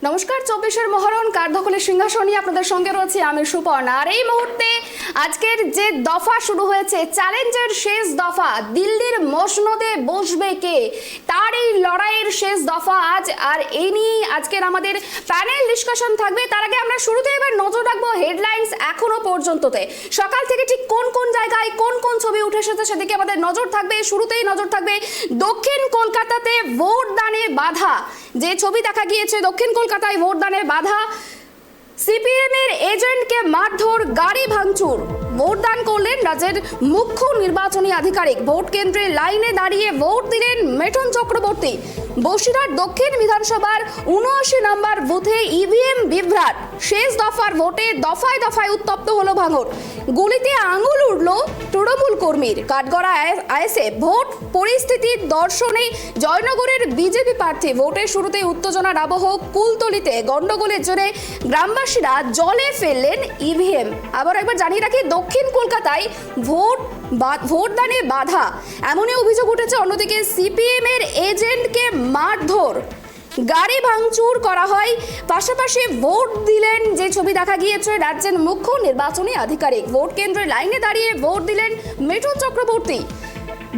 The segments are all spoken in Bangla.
নমস্কার, 24-এর মহরণ কার দখলের সিংহাসন নিয়ে আপনাদের সঙ্গে রয়েছে আমি সুপর্ণা। আর এই মুহূর্তে আজকের যে দফা শুরু হয়েছে, চ্যালেঞ্জের শেষ দফা, দিল্লির মসনদে বসবে কে, তার এই লড়াইয়ের শেষ দফা আজ। আর এই নিয়ে আজকের আমাদের প্যানেল ডিসকাশন থাকবে। তার আগে আমরা শুরুতে এবার নজর রাখবো হেডলাইন্স এখনো পর্যন্ততে, সকাল থেকে ঠিক কোন কোন জায়গায় কোন কোন ছবি উঠে এসেছে সেদিকে আমাদের নজর থাকবে। শুরুতেই নজর থাকবে দক্ষিণ কলকাতাতে ভোট দানে বাধা। যে ছবি দেখা গিয়েছে, দক্ষিণ কলকাতায় ভোট দানে বাধা, সিপিএম এর এজেন্টকে মারধর, গাড়ি ভাঙচুর। ভোটদান করলেন রাজ্যের মুখ্য নির্বাচনী আধিকারিক। ভোট কেন্দ্রে লাইনে দাঁড়িয়ে ভোট দিলেন মিঠুন চক্রবর্তী। বসিরহাট দক্ষিণ বিধানসভার 79 নম্বর বুথে ইভিএম বিভ্রাট। শেষ দফার ভোটে দফায় দফায় উত্তপ্ত হলো ভাঙড়। গুলিতে আঙুল উঠল তৃণমূল কর্মীর। কাঠগড়া আইএসএফ ভোট পরিস্থিতির দর্শনে জয়নগরের বিজেপি প্রার্থী। ভোটের শুরুতেই উত্তেজনার আবহ কুলতলিতে। গন্ডগোলের জেরে গ্রামবাসীরা জলে ফেললেন ইভিএম। আবার একবার জানিয়ে রাখি, দক্ষিণ কলকাতায় ভোটদানে বাধা এমনই অভিযোগ উঠেছে। অন্যদিকে সিপিএম এর এজেন্টকে মারধর, গাড়ি ভাঙচুর করা হয়। পাশাপাশি ভোট দিলেন, যে ছবি দেখা গিয়েছে, রাজ্যের মুখ্য নির্বাচনী আধিকারিক। ভোট কেন্দ্রে লাইনে দাঁড়িয়ে ভোট দিলেন মিঠুন চক্রবর্তী।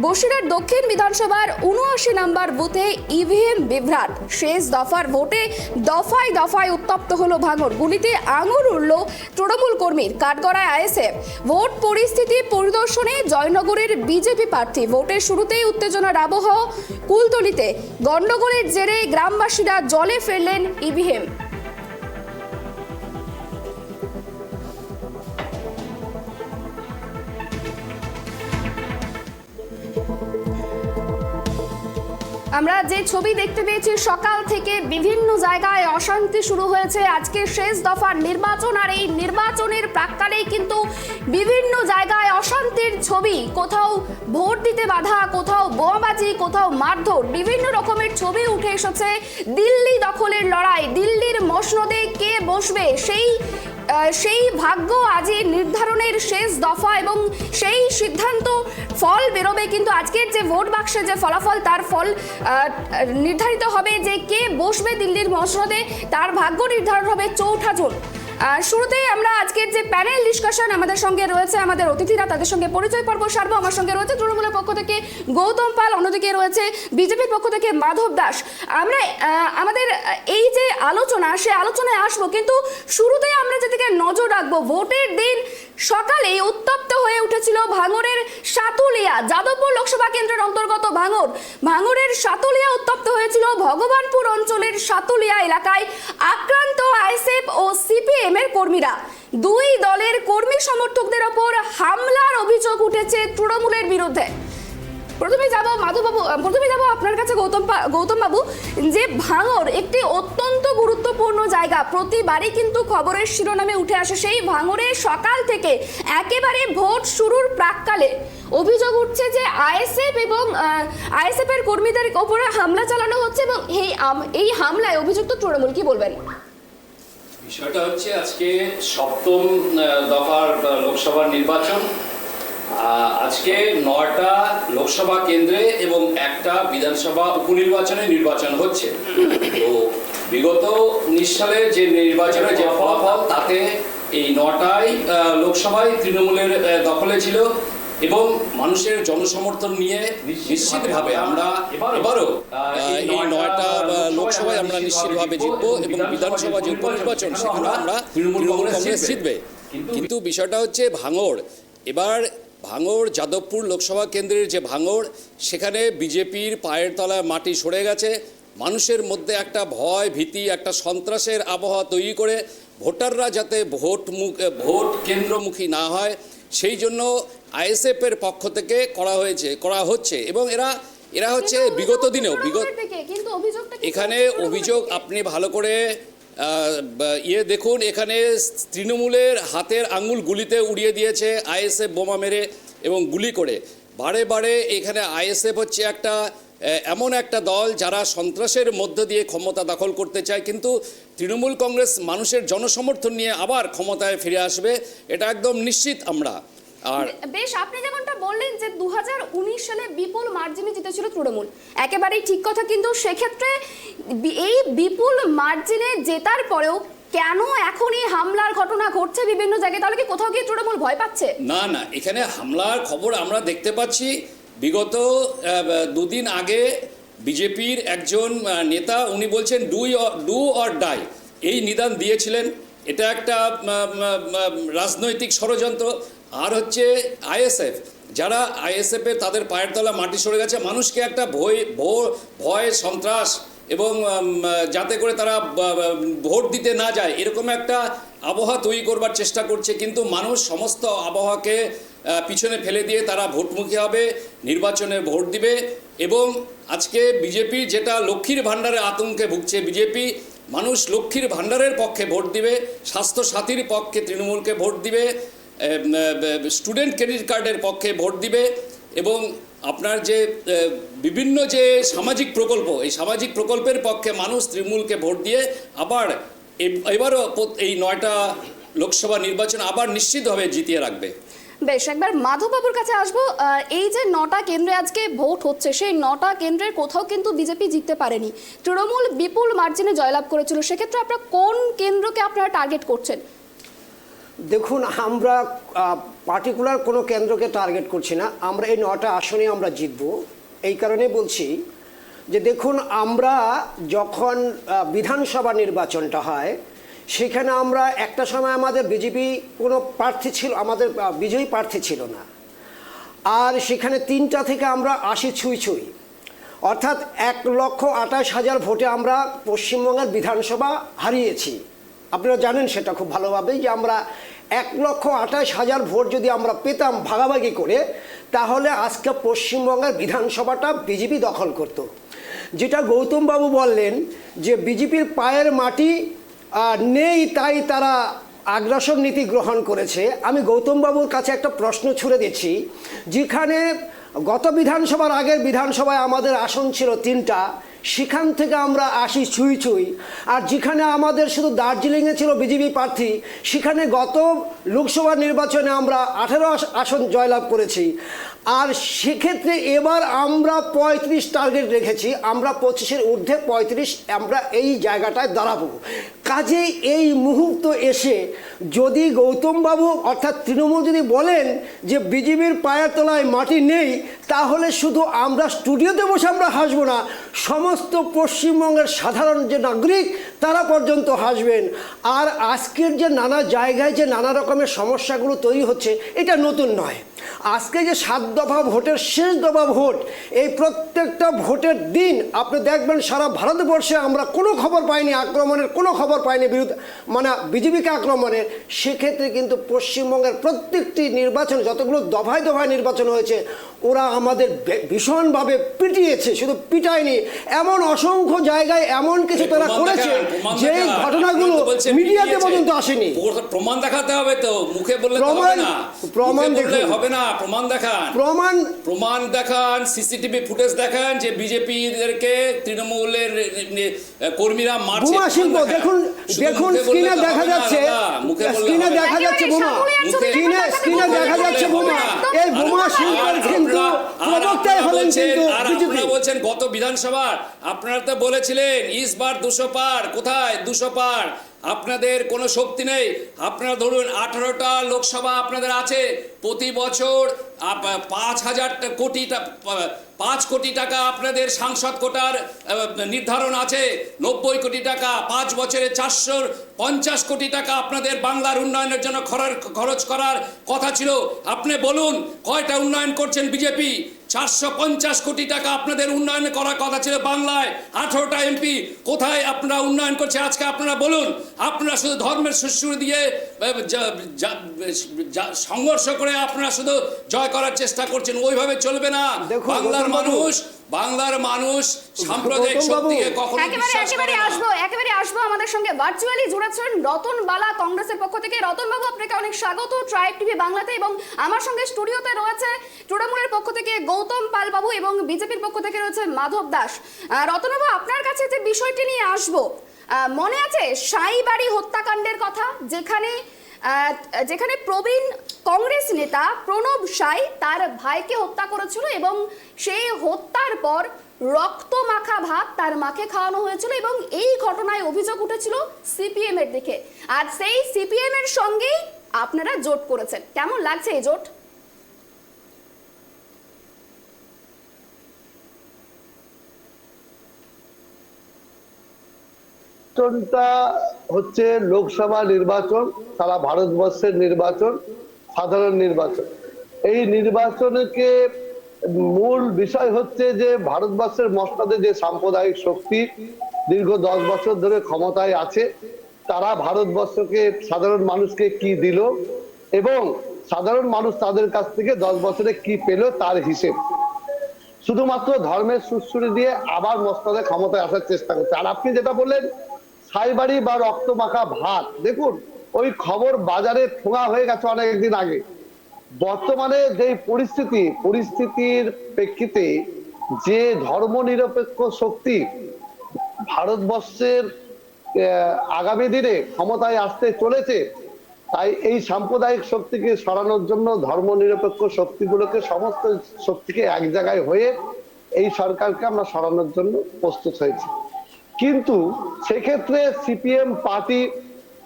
বসিরহাট দক্ষিণ বিধানসভার 79 নম্বর বুথে ইভিএম বিভ্রাট। শেষ দফার ভোটে দফায় দফায় উত্তপ্ত হলো ভাঙড়। গুলিতে আঙুল উড়ল তৃণমূল কর্মীর। কাঠগড়ায় আইএসএফ ভোট পরিস্থিতি পরিদর্শনে জয়নগরের বিজেপি প্রার্থী। ভোটের শুরুতেই উত্তেজনার আবহ কুলতলিতে। গন্ডগোলের জেরে গ্রামবাসীরা জলে ফেললেন ইভিএম। আমরা যে ছবি দেখতে পেয়েছি, সকাল থেকে বিভিন্ন জায়গায় অশান্তি শুরু হয়েছে। আজকে শেষ দফার নির্বাচন, আর এই নির্বাচনের প্রাক্কালেই কিন্তু বিভিন্ন জায়গায় অশান্তির ছবি। কোথাও ভোট দিতে বাধা, কোথাও বোমাবাজি, কোথাও মারধর, বিভিন্ন রকমের ছবি উঠে এসেছে। দিল্লি দখলের লড়াই, দিল্লির মসনদে কে বসবে, সেই ভাগ্য আজই নির্ধারণের শেষ দফা, এবং সেই সিদ্ধান্ত ফল বেরোবে। কিন্তু আজকের যে ভোট বাক্সে যে ফলাফল, তার ফল নির্ধারিত হবে যে কে বসবে দিল্লির মসনদে, তার ভাগ্য নির্ধারণ হবে 4 জুন। শুরুতেই আমরা আজকের যে প্যানেল ডিসকাশন, আমাদের সঙ্গে রয়েছে আমাদের অতিথিরা, তাদের সঙ্গে পরিচয় পর্ব সারবো। আমার সঙ্গে রয়েছে তৃণমূলের পক্ষ থেকে গৌতম পাল, অন্যদিকে রয়েছে বিজেপির পক্ষ থেকে মাধব দাস। আমরা আমাদের এই যে আলোচনা, সে আলোচনায় আসবো, কিন্তু শুরুতেই আমরা যেদিকে নজর রাখবো, ভোটের দিন সকালে উত্তপ্ত হয়ে উঠেছিল ভাঙড়ের সাতুলিয়া। যাদবপুর লোকসভা কেন্দ্রের অন্তর্গত ভাঙড়ের সাতুলিয়া উত্তপ্ত হয়েছিল। ভগবানপুর অঞ্চলের সাতুলিয়া এলাকায় আক্রান্ত আইএসএফ ও সিপিএম এর কর্মীরা। দুই দলের কর্মী সমর্থকদের ওপর হামলার অভিযোগ উঠেছে তৃণমূলের বিরুদ্ধে। প্রথমে যাব মাধববাবু, প্রথমে যাব আপনার কাছে গৌতম বাবু, যে ভাঙড় একটি অত্যন্ত গুরুত্বপূর্ণ জায়গা, প্রতিবারই কিন্তু খবরের শিরোনামে উঠে আসে। সেই ভাঙড়ে সকাল থেকে একেবারে ভোট শুরুর প্রাক্কালে অভিযোগ উঠছে যে আইএসএফ এর কর্মীদের ওপরে হামলা চালানো হচ্ছে, এবং এই হামলায় অভিযুক্ত তৃণমূল। কি বলবেন? বিষয়টা হচ্ছে, আজকে 7ম দফার লোকসভা নির্বাচন। আজকে 9টা লোকসভা কেন্দ্রে এবং একটা বিধানসভা উপনির্বাচনে নির্বাচন হচ্ছে। তো বিগত 19 সালে যে নির্বাচনের যে ফলাফল, তাতে এই 9টাই লোকসভায় তৃণমূলের দখলে ছিল, এবং মানুষের জনসমর্থন নিয়ে নিশ্চিতভাবে আমরা এবারও এই 9টা লোকসভায় আমরা নিশ্চিতভাবে জিতবো, এবং বিধানসভা যে উপনির্বাচন সেখানে আমরা তৃণমূল কংগ্রেস জিতবে। কিন্তু বিষয়টা হচ্ছে ভাঙড় যাদবপুর লোকসভা কেন্দ্রের যে ভাঙড়, সেখানে বিজেপির পায়ের তলায় মাটি সরে গেছে। মানুষের মধ্যে একটা ভয় ভীতি, একটা সন্ত্রাসের আবহাওয়া তৈরি করে ভোটাররা যাতে ভোট কেন্দ্রমুখী না হয়, সেই জন্য আইএসএফের পক্ষ থেকে করা হচ্ছে। এবং এরা হচ্ছে বিগত দিনেও এখানে অভিযোগ, আপনি ভালো করে দেখুন, এখানে তৃণমূলের হাতের আঙুল গুলিতে উড়িয়ে দিয়েছে আইএসএফ বোমা মেরে এবং গুলি করে। বারে এখানে আইএসএফ হচ্ছে এমন একটা দল যারা সন্ত্রাসের মধ্য দিয়ে ক্ষমতা দখল করতে চায়, কিন্তু তৃণমূল কংগ্রেস মানুষের জনসমর্থন নিয়ে আবার ক্ষমতায় ফিরে আসবে, এটা একদম নিশ্চিত আমরা। আর বেশ, আপনি যেমনটা বললেন যে 2019 সালে বিপুল মার্জিনে জিতেছিল তৃণমূল, একেবারেই ঠিক কথা, কিন্তু সেক্ষেত্রে এই বিপুল মার্জিনে জেতার পরেও কেন এখনই হামলার ঘটনা ঘটছে বিভিন্ন জায়গায়? তাহলে কি কোথাও গিয়ে তৃণমূল ভয় পাচ্ছে? না না, এখানে হামলার খবর আমরা দেখতে পাচ্ছি। বিগত দুদিন আগে বিজেপির একজন নেতা উনি বলছেন ডু অর ডাই, এই নিদান দিয়েছিলেন। এটা একটা রাজনৈতিক ষড়যন্ত্র। আর হচ্ছে আইএসএফ, যারা আইএসএফ এর তাদের পায়ের তলা মাটি সরে গেছে, মানুষকে একটা ভয় সন্ত্রাস এবং যাতে করে তারা ভোট দিতে না যায় এরকম একটা আবহাওয়া তৈরি করবার চেষ্টা করছে। কিন্তু মানুষ সমস্ত আবহাওয়াকে পিছনে ফেলে দিয়ে তারা ভোটমুখী হবে, নির্বাচনে ভোট দিবে। এবং আজকে বিজেপি যেটা লক্ষ্মীর ভাণ্ডারে আতঙ্কে ভুগছে, বিজেপি মানুষ লক্ষ্মীর ভাণ্ডারের পক্ষে ভোট দিবে, স্বাস্থ্য সাথীর পক্ষে তৃণমূলকে ভোট দিবে, স্টুডেন্ট ক্রেডিট কার্ডের পক্ষে ভোট দিবে। এবং আপনার যে বিভিন্ন যে সামাজিক প্রকল্প, এই সামাজিক প্রকল্পের পক্ষে মানুষ তৃণমূলকে ভোট দিয়ে আবার এবারও এই 9টা লোকসভা নির্বাচন আবার নিশ্চিতভাবে জিতিয়ে রাখবে। বেশ, একবার মাধববাবুর কাছে আসবো। এই যে 9টা কেন্দ্রে আজকে ভোট হচ্ছে, সেই 9টা কেন্দ্রের কোথাও কিন্তু বিজেপি জিততে পারেনি, তৃণমূল বিপুল মার্জিনে জয়লাভ করেছিল। সেক্ষেত্রে আপনারা কোন কেন্দ্রকে আপনারা টার্গেট করছেন? দেখুন, আমরা পার্টিকুলার কোনো কেন্দ্রকে টার্গেট করছি না। আমরা এই 9টা আসনে আমরা জিতব। এই কারণে বলছি যে দেখুন, আমরা যখন বিধানসভা নির্বাচনটা হয় সেখানে আমরা একটা সময় আমাদের বিজেপি কোনো প্রার্থী ছিল, আমাদের বিজয়ী প্রার্থী ছিল না। আর সেখানে 3টা থেকে আমরা 80 ছুঁই, অর্থাৎ 1,28,000 ভোটে আমরা পশ্চিমবঙ্গের বিধানসভা হারিয়েছি। আপনারা জানেন সেটা খুব ভালোভাবেই, যে আমরা 1,28,000 ভোট যদি আমরা পেতাম ভাগাভাগি করে, তাহলে আজকে পশ্চিমবঙ্গের বিধানসভাটা বিজেপি দখল করত। যেটা গৌতমবাবু বললেন যে বিজেপির পায়ের মাটি নেই, তাই তারা আগ্রাসন নীতি গ্রহণ করেছে। আমি গৌতমবাবুর কাছে একটা প্রশ্ন ছুড়ে দিচ্ছি। যেখানে গত বিধানসভার আগের বিধানসভায় আমাদের আসন ছিল 3টা, সেখান থেকে আমরা 80 ছুঁই, আর যেখানে আমাদের শুধু দার্জিলিংয়ে ছিল বিজেপি প্রার্থী, সেখানে গত লোকসভা নির্বাচনে আমরা 18 আসন জয়লাভ করেছি। আর সেক্ষেত্রে এবার আমরা 35 টার্গেট রেখেছি, আমরা 25-এর ঊর্ধ্বে 35 আমরা এই জায়গাটায় দাঁড়াবো। কাজেই এই মুহূর্ত এসে যদি গৌতমবাবু অর্থাৎ তৃণমূল যদি বলেন যে বিজেপির পায়ের তলায় মাটি নেই, তাহলে শুধু আমরা স্টুডিওতে বসে আমরা হাসবো না, সমস্ত পশ্চিমবঙ্গের সাধারণ যে নাগরিক তারা পর্যন্ত হাসবেন। আর আজকের যে নানা জায়গায় যে নানা রকমের সমস্যাগুলো তৈরি হচ্ছে, এটা নতুন নয়। আজকে যে 7 দফা ভোটের শেষ দফা ভোট, এই প্রত্যেকটা ভোটের দিন আপনি দেখবেন সারা ভারতবর্ষে আমরা কোনো খবর পাইনি আক্রমণের, কোনো খবর পাইনি মানে বিজেপিকে আক্রমণের। সেক্ষেত্রে কিন্তু পশ্চিমবঙ্গের প্রত্যেকটি নির্বাচন, যতগুলো দফায় দফায় নির্বাচন হয়েছে, ওরা আমাদের ভীষণভাবে পিটিয়েছে। শুধু পিটায়নি, এমন অসংখ্য জায়গায় এমন কিছু তারা করেছে যে ঘটনাগুলো মিডিয়াতে পর্যন্ত আসেনি। প্রমাণ দেখাতে হবে তো, মুখে বললে প্রমাণ হবে না। প্রমাণ দেখান, সিসিটিভি ফুটেজ দেখান যে বিজেপিদেরকে তৃণমূলের কর্মীরা মারছে। বোমা শিল্প দেখুন, স্ক্রিনে দেখা যাচ্ছে, স্ক্রিনে দেখা যাচ্ছে বোমা, স্ক্রিনে দেখা যাচ্ছে বোমা। এই বোমা শিল্পের কিন্তু প্রবক্তাই হলেন কিন্তু বিজেপি। বলছেন গত বিধানসভা আপনারা তো বলেছিলেন ইস বার 200 পার, কোথায় 200 পার? আপনাদের কোনো শক্তি নেই। আপনারা ধরুন 18টা লোকসভা আপনাদের আছে, প্রতি বছর 5 কোটি টাকা আপনাদের সাংসদ কোটার নির্ধারণ আছে, 90 কোটি টাকা, 5 বছরে 450 কোটি টাকা আপনাদের বাংলার উন্নয়নের জন্য খরচ করার কথা ছিল। আপনি বলুন কয়টা উন্নয়ন করছেন বিজেপি? 450 কোটি টাকা আপনাদের উন্নয়ন করার কথা ছিল বাংলায়। 18টা এমপি কোথায় আপনারা উন্নয়ন করছে আজকে আপনারা বলুন। আপনারা শুধু ধর্মের সুশ্রু দিয়ে সংঘর্ষ করে আপনারা শুধু জয় করার চেষ্টা করছেন, ওইভাবে চলবে না। বাংলার মানুষ সাম্প্রদায়িক শক্তিকে কখনো বিশ্বাস করে না। একেবারে আসবো আমাদের সঙ্গে ভার্চুয়ালি জুড়েছেন রতন বালা কংগ্রেসের পক্ষ থেকে। রতন বাবু, আপনাকে অনেক স্বাগত ট্রাইব টিভি বাংলাতে। এবং আমার সঙ্গে স্টুডিওতে রয়েছে তৃণমূলের পক্ষ থেকে গৌতম পাল বাবু এবং বিজেপির পক্ষ থেকে রয়েছে মাধব দাস। রতন বাবু, আপনার কাছে যে বিষয়টি নিয়ে আসবো, মনে আছে সাইবাড়ি হত্যাকাণ্ডের কথা, যেখানে যেখানে প্রবীণ কংগ্রেস নেতা প্রণব সাই তার ভাইকে হত্যা করেছিল এবং সেই হত্যার পর রক্ত মাখা ভাত তার মাকে খাওয়ানো হয়েছিল এবং এই ঘটনায় অভিযোগ উঠেছিল সিপিএম এর দিকে। আর সেই সিপিএম এর সঙ্গেই আপনারা জোট করেছেন, কেমন লাগছে এই জোট? নির্বাচনটা হচ্ছে লোকসভা নির্বাচন, সারা ভারতবর্ষের নির্বাচন, সাধারণ নির্বাচন। এই নির্বাচনকে মূল বিষয় হচ্ছে যে ভারতবর্ষের মসনদে যে সাম্প্রদায়িক শক্তি দীর্ঘ 10 বছর ধরে ক্ষমতায় আছে, তারা ভারতবর্ষকে সাধারণ মানুষকে কি দিল এবং সাধারণ মানুষ তাদের কাছ থেকে 10 বছরে কি পেল তার হিসেব। শুধুমাত্র ধর্মের সুশ্রুতি দিয়ে আবার মসনদে ক্ষমতায় আসার চেষ্টা করছে। আর আপনি যেটা বললেন সাইবাড়ি বা রক্ত মাখা ভাত, দেখুন ওই খবর বাজারে ঠোঙা হয়ে গেছে অনেকদিন আগে। বর্তমানে যে পরিস্থিতির প্রেক্ষিতে যে ধর্মনিরপেক্ষ শক্তি ভারতবর্ষের আগামী দিনে ক্ষমতায় আসতে চলেছে, তাই এই সাম্প্রদায়িক শক্তিকে সরানোর জন্য ধর্মনিরপেক্ষ শক্তিগুলোকে, সমস্ত শক্তিকে এক জায়গায় হয়ে এই সরকারকে আমরা সরানোর জন্য প্রস্তুত হয়েছি। কিন্তু সেক্ষেত্রে সিপিএম পার্টি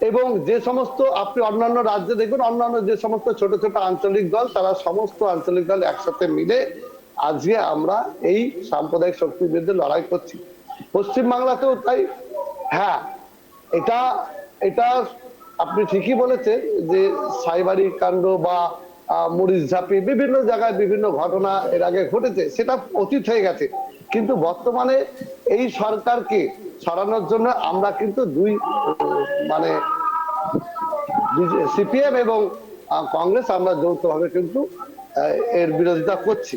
এবং যে সমস্ত আপনি অন্যান্য রাজ্যে দেখবেন, অন্যান্য যে সমস্ত ছোট ছোট আঞ্চলিক দল, তারা সমস্ত আঞ্চলিক দল একসাথে মিলে আজকে আমরা এই সাম্প্রদায়িক শক্তির বিরুদ্ধে লড়াই করছি। পশ্চিমবাংলাতেও তাই। হ্যাঁ, এটা আপনি ঠিকই বলেছেন যে সাইবারি কাণ্ড বা মরিচঝাপি বিভিন্ন জায়গায় বিভিন্ন ঘটনা এর আগে ঘটেছে, সেটা অতীত হয়ে গেছে। কিন্তু বর্তমানে এই সরকারকে সরানোর জন্য আমরা কিন্তু সিপিএম এবং কংগ্রেস আমরা যৌথভাবে কিন্তু এর বিরোধিতা করছি।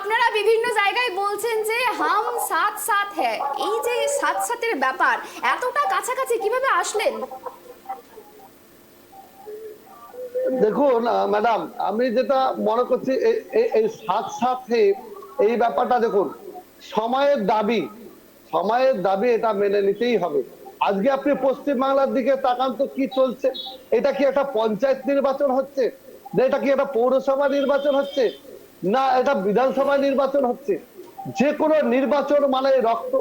আপনারা বিভিন্ন জায়গায় বলছেন যে হাম সাথ সাথ হ্যায়, এই যে সাথ সাথের ব্যাপার, এতটা কাছাকাছি কিভাবে আসলেন? দেখুন ম্যাডাম, আমি যেটা মনে করছি এই সাথে এই ব্যাপারটা, দেখুন সময়ের দাবি এটা মেনে নিতেই হবে। আজকে আপনি পশ্চিমবাংলার দিকে তাকান তো কি চলছে। এটা কি একটা পঞ্চায়েত নির্বাচন হচ্ছে, না এটা কি একটা পৌরসভা নির্বাচন হচ্ছে, না এটা বিধানসভা নির্বাচন হচ্ছে? যে কোনো নির্বাচন মানে রক্ত,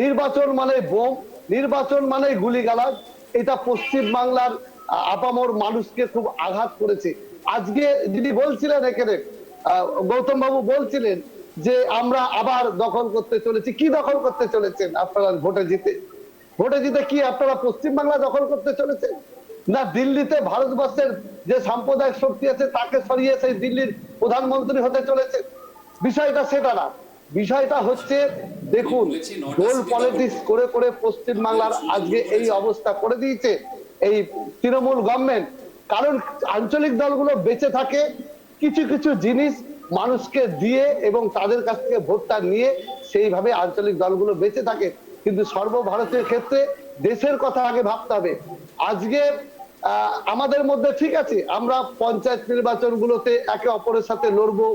নির্বাচন মানে বোম, নির্বাচন মানে গুলিগালাজ। এটা পশ্চিমবাংলার আপামর মানুষকে খুব আঘাত করেছে। আজকে যিনি বলছিলেন, এখানে গৌতম বাবু বলছিলেন যে আমরা আবার দখল করতে চলেছি। কি দখল করতে চলেছেন আপনারা? ভোটে জিতে কি আপনারা পশ্চিমবাংলা দখল করতে চলেছেন? না দিল্লিতে ভারতবর্ষের যে সাম্প্রদায়িক শক্তি আছে তাকে সরিয়ে সেই দিল্লির প্রধানমন্ত্রী হতে চলেছে? বিষয়টা সেটা না। বিষয়টা হচ্ছে, দেখুন গোল পলিটিক্স করে করে পশ্চিমবাংলার আজকে এই অবস্থা করে দিয়েছে এই তৃণমূল গভর্নমেন্ট। কারণ আঞ্চলিক দলগুলো বেঁচে থাকে কিছু কিছু জিনিস মানুষকে দিয়ে এবং তাদের কাছ থেকে ভোটটা নিয়ে, সেইভাবে আঞ্চলিক দলগুলো বেঁচে থাকে। কিন্তু সর্বভারতীয় ক্ষেত্রে দেশের কথা আগে ভাবতে হবে। আজকে আমাদের মধ্যে ঠিক আছে, আমরা পঞ্চায়েত নির্বাচনগুলোতে একে অপরের সাথে লড়বো,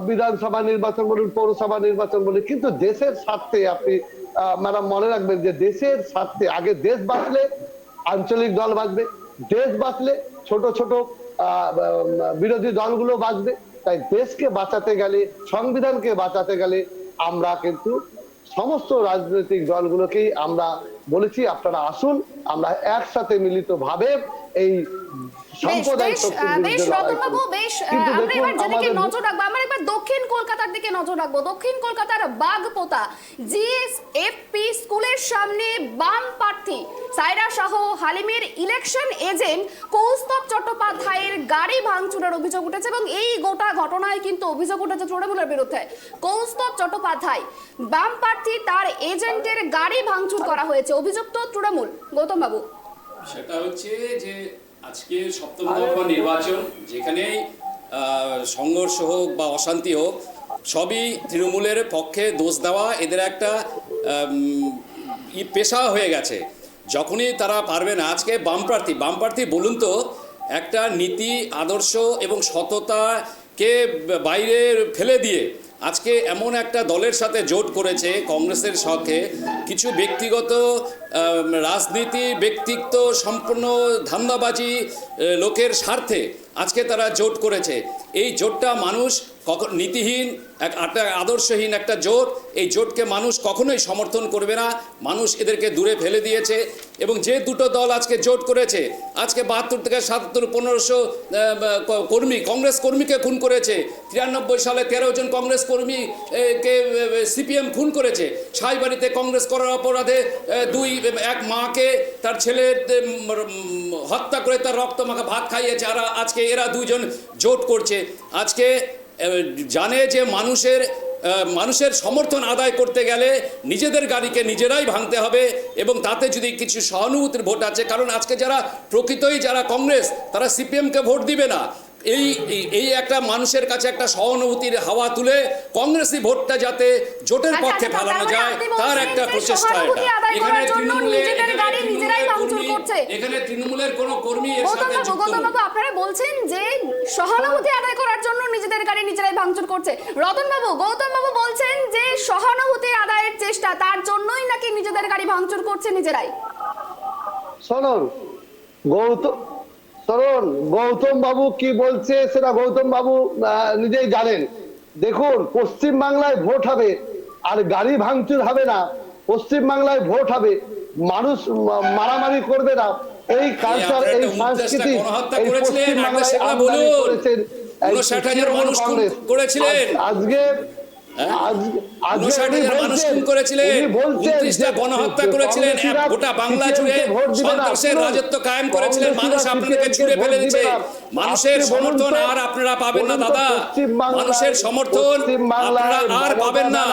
বিধানসভা নির্বাচন বলুন, পৌরসভা নির্বাচন বলুন, কিন্তু দেশের স্বার্থে আপনি ম্যাডাম মনে রাখবেন যে দেশের স্বার্থে আগে দেশ বাঁচলে আঞ্চলিক দল বাঁচবে, দেশ বাঁচলে ছোট ছোট বিরোধী দলগুলো বাঁচবে। তাই দেশকে বাঁচাতে গেলে, সংবিধানকে বাঁচাতে গেলে আমরা কিন্তু সমস্ত রাজনৈতিক দলগুলোকেই আমরা বলেছি আপনারা আসুন, আমরা একসাথে মিলিত ভাবে এই সাম্প্রদায়িক শক্তির বিরুদ্ধে লড়াই করি। কিন্তু দেখুন আমরা এবার দক্ষিণ কলকাতার দিকে নজর রাখবো। দক্ষিণ কলকাতার বাগপোতা জিএসএফপি স্কুলের সামনে বাম প্রার্থী সাইরা শাহ হালিমের ইলেকশন এজেন্ট কৌস্তব চট্টোপাধ্যায়ের গাড়ি ভাঙচুরের অভিযোগ উঠেছে এবং এই গোটা ঘটনায় কিন্তু অভিযোগ উঠেছে তৃণমূলের বিরুদ্ধে। কৌস্তব চট্টোপাধ্যায় বাম প্রার্থী, তার এজেন্টের গাড়ি ভাঙচুর করা হয়েছে, অভিযুক্ত তৃণমূল। গৌতম বাবু, সেটা হচ্ছে যে আজকে সপ্তম দফা নির্বাচন, যেখানেই সংঘর্ষ হোক বা অশান্তি হোক, সবই তৃণমূলের পক্ষে দোষ দেওয়া এদের একটা পেশা হয়ে গেছে। যখনই তারা পারবে না, আজকে বামপ্রার্থী বলুন তো, একটা নীতি আদর্শ এবং সততাকে বাইরে ফেলে দিয়ে আজকে এমন একটা দলের সাথে জোট করেছে কংগ্রেসের সাথে, কিছু ব্যক্তিগত রাজনীতি, ব্যক্তিত্ব সম্পূর্ণ ধান্দাবাজি লোকের স্বার্থে আজকে তারা জোট করেছে। এই জোটটা মানুষ কখন নীতিহীন, একটা আদর্শহীন একটা জোট, এই জোটকে মানুষ কখনোই সমর্থন করবে না। মানুষ এদেরকে দূরে ফেলে দিয়েছে। এবং যে দুটো দল আজকে জোট করেছে, আজকে 72 থেকে 77 1500 কর্মী, কংগ্রেস কর্মীকে খুন করেছে। 93 সালে 13 জন কংগ্রেস কর্মী কে সিপিএম খুন করেছে। সাইবাড়িতে কংগ্রেস করার অপরাধে এক মাকে তার ছেলে হত্যা করে তার রক্ত মাখা ভাত খাইয়েছে। আর আজকে এরা দুইজন জোট করছে। আজকে জানে যে মানুষের সমর্থন আদায় করতে গেলে নিজেদের গাড়িকে নিজেরাই ভাঙতে হবে, এবং তাতে যদি কিছু সহানুভূতির ভোট আছে, কারণ আজকে যারা কংগ্রেস, তারা সিপিএমকে ভোট দিবে না। এই একটা মানুষের কাছে একটা সহানুভূতির হাওয়া তুলে কংগ্রেসি ভোটটা যাতে জোটের পক্ষে ফেলানো যায়, তার একটা প্রচেষ্টা এটা। এখানে তৃণমূলের কোনো কর্মী এর সাথে যুক্ত নয়। আপনারা বলছেন যে সহানুভূতি আদায় করার জন্য নিজেদের গাড়ি নিজেরাই ভাঙচুর করছে। গৌতম বাবু বলছেন যে সহানুভূতি আদায়ের চেষ্টা, তার জন্যই নাকি নিজেদের গাড়ি ভাঙচুর করছে নিজেরাই। শুনুন গৌতম বাবু কি বলছে সেটা গৌতম বাবু নিজেই জানেন। দেখুন, পশ্চিম বাংলায় ভোট হবে আর গাড়ি ভাঙচুর হবে না। পশ্চিম বাংলায় ভোট হবে, মানুষ মারামারি করবে না। এই কালচার, এই সংস্কৃতি এই পশ্চিম বাংলায় আমদানি করেছেন 59,000 মানুষ করেছিলেন। আজকে গণহত্যা করেছিলেন, গোটা বাংলা জুড়ে সন্ত্রাসের রাজত্ব কায়েম করেছিলেন। মানুষ আপনাদেরকে ছুড়ে ফেলে দিচ্ছে। মানুষের সমর্থন আর আপনারা পাবেন না দাদা, মানুষের সমর্থন আপনারা আর পাবেন না।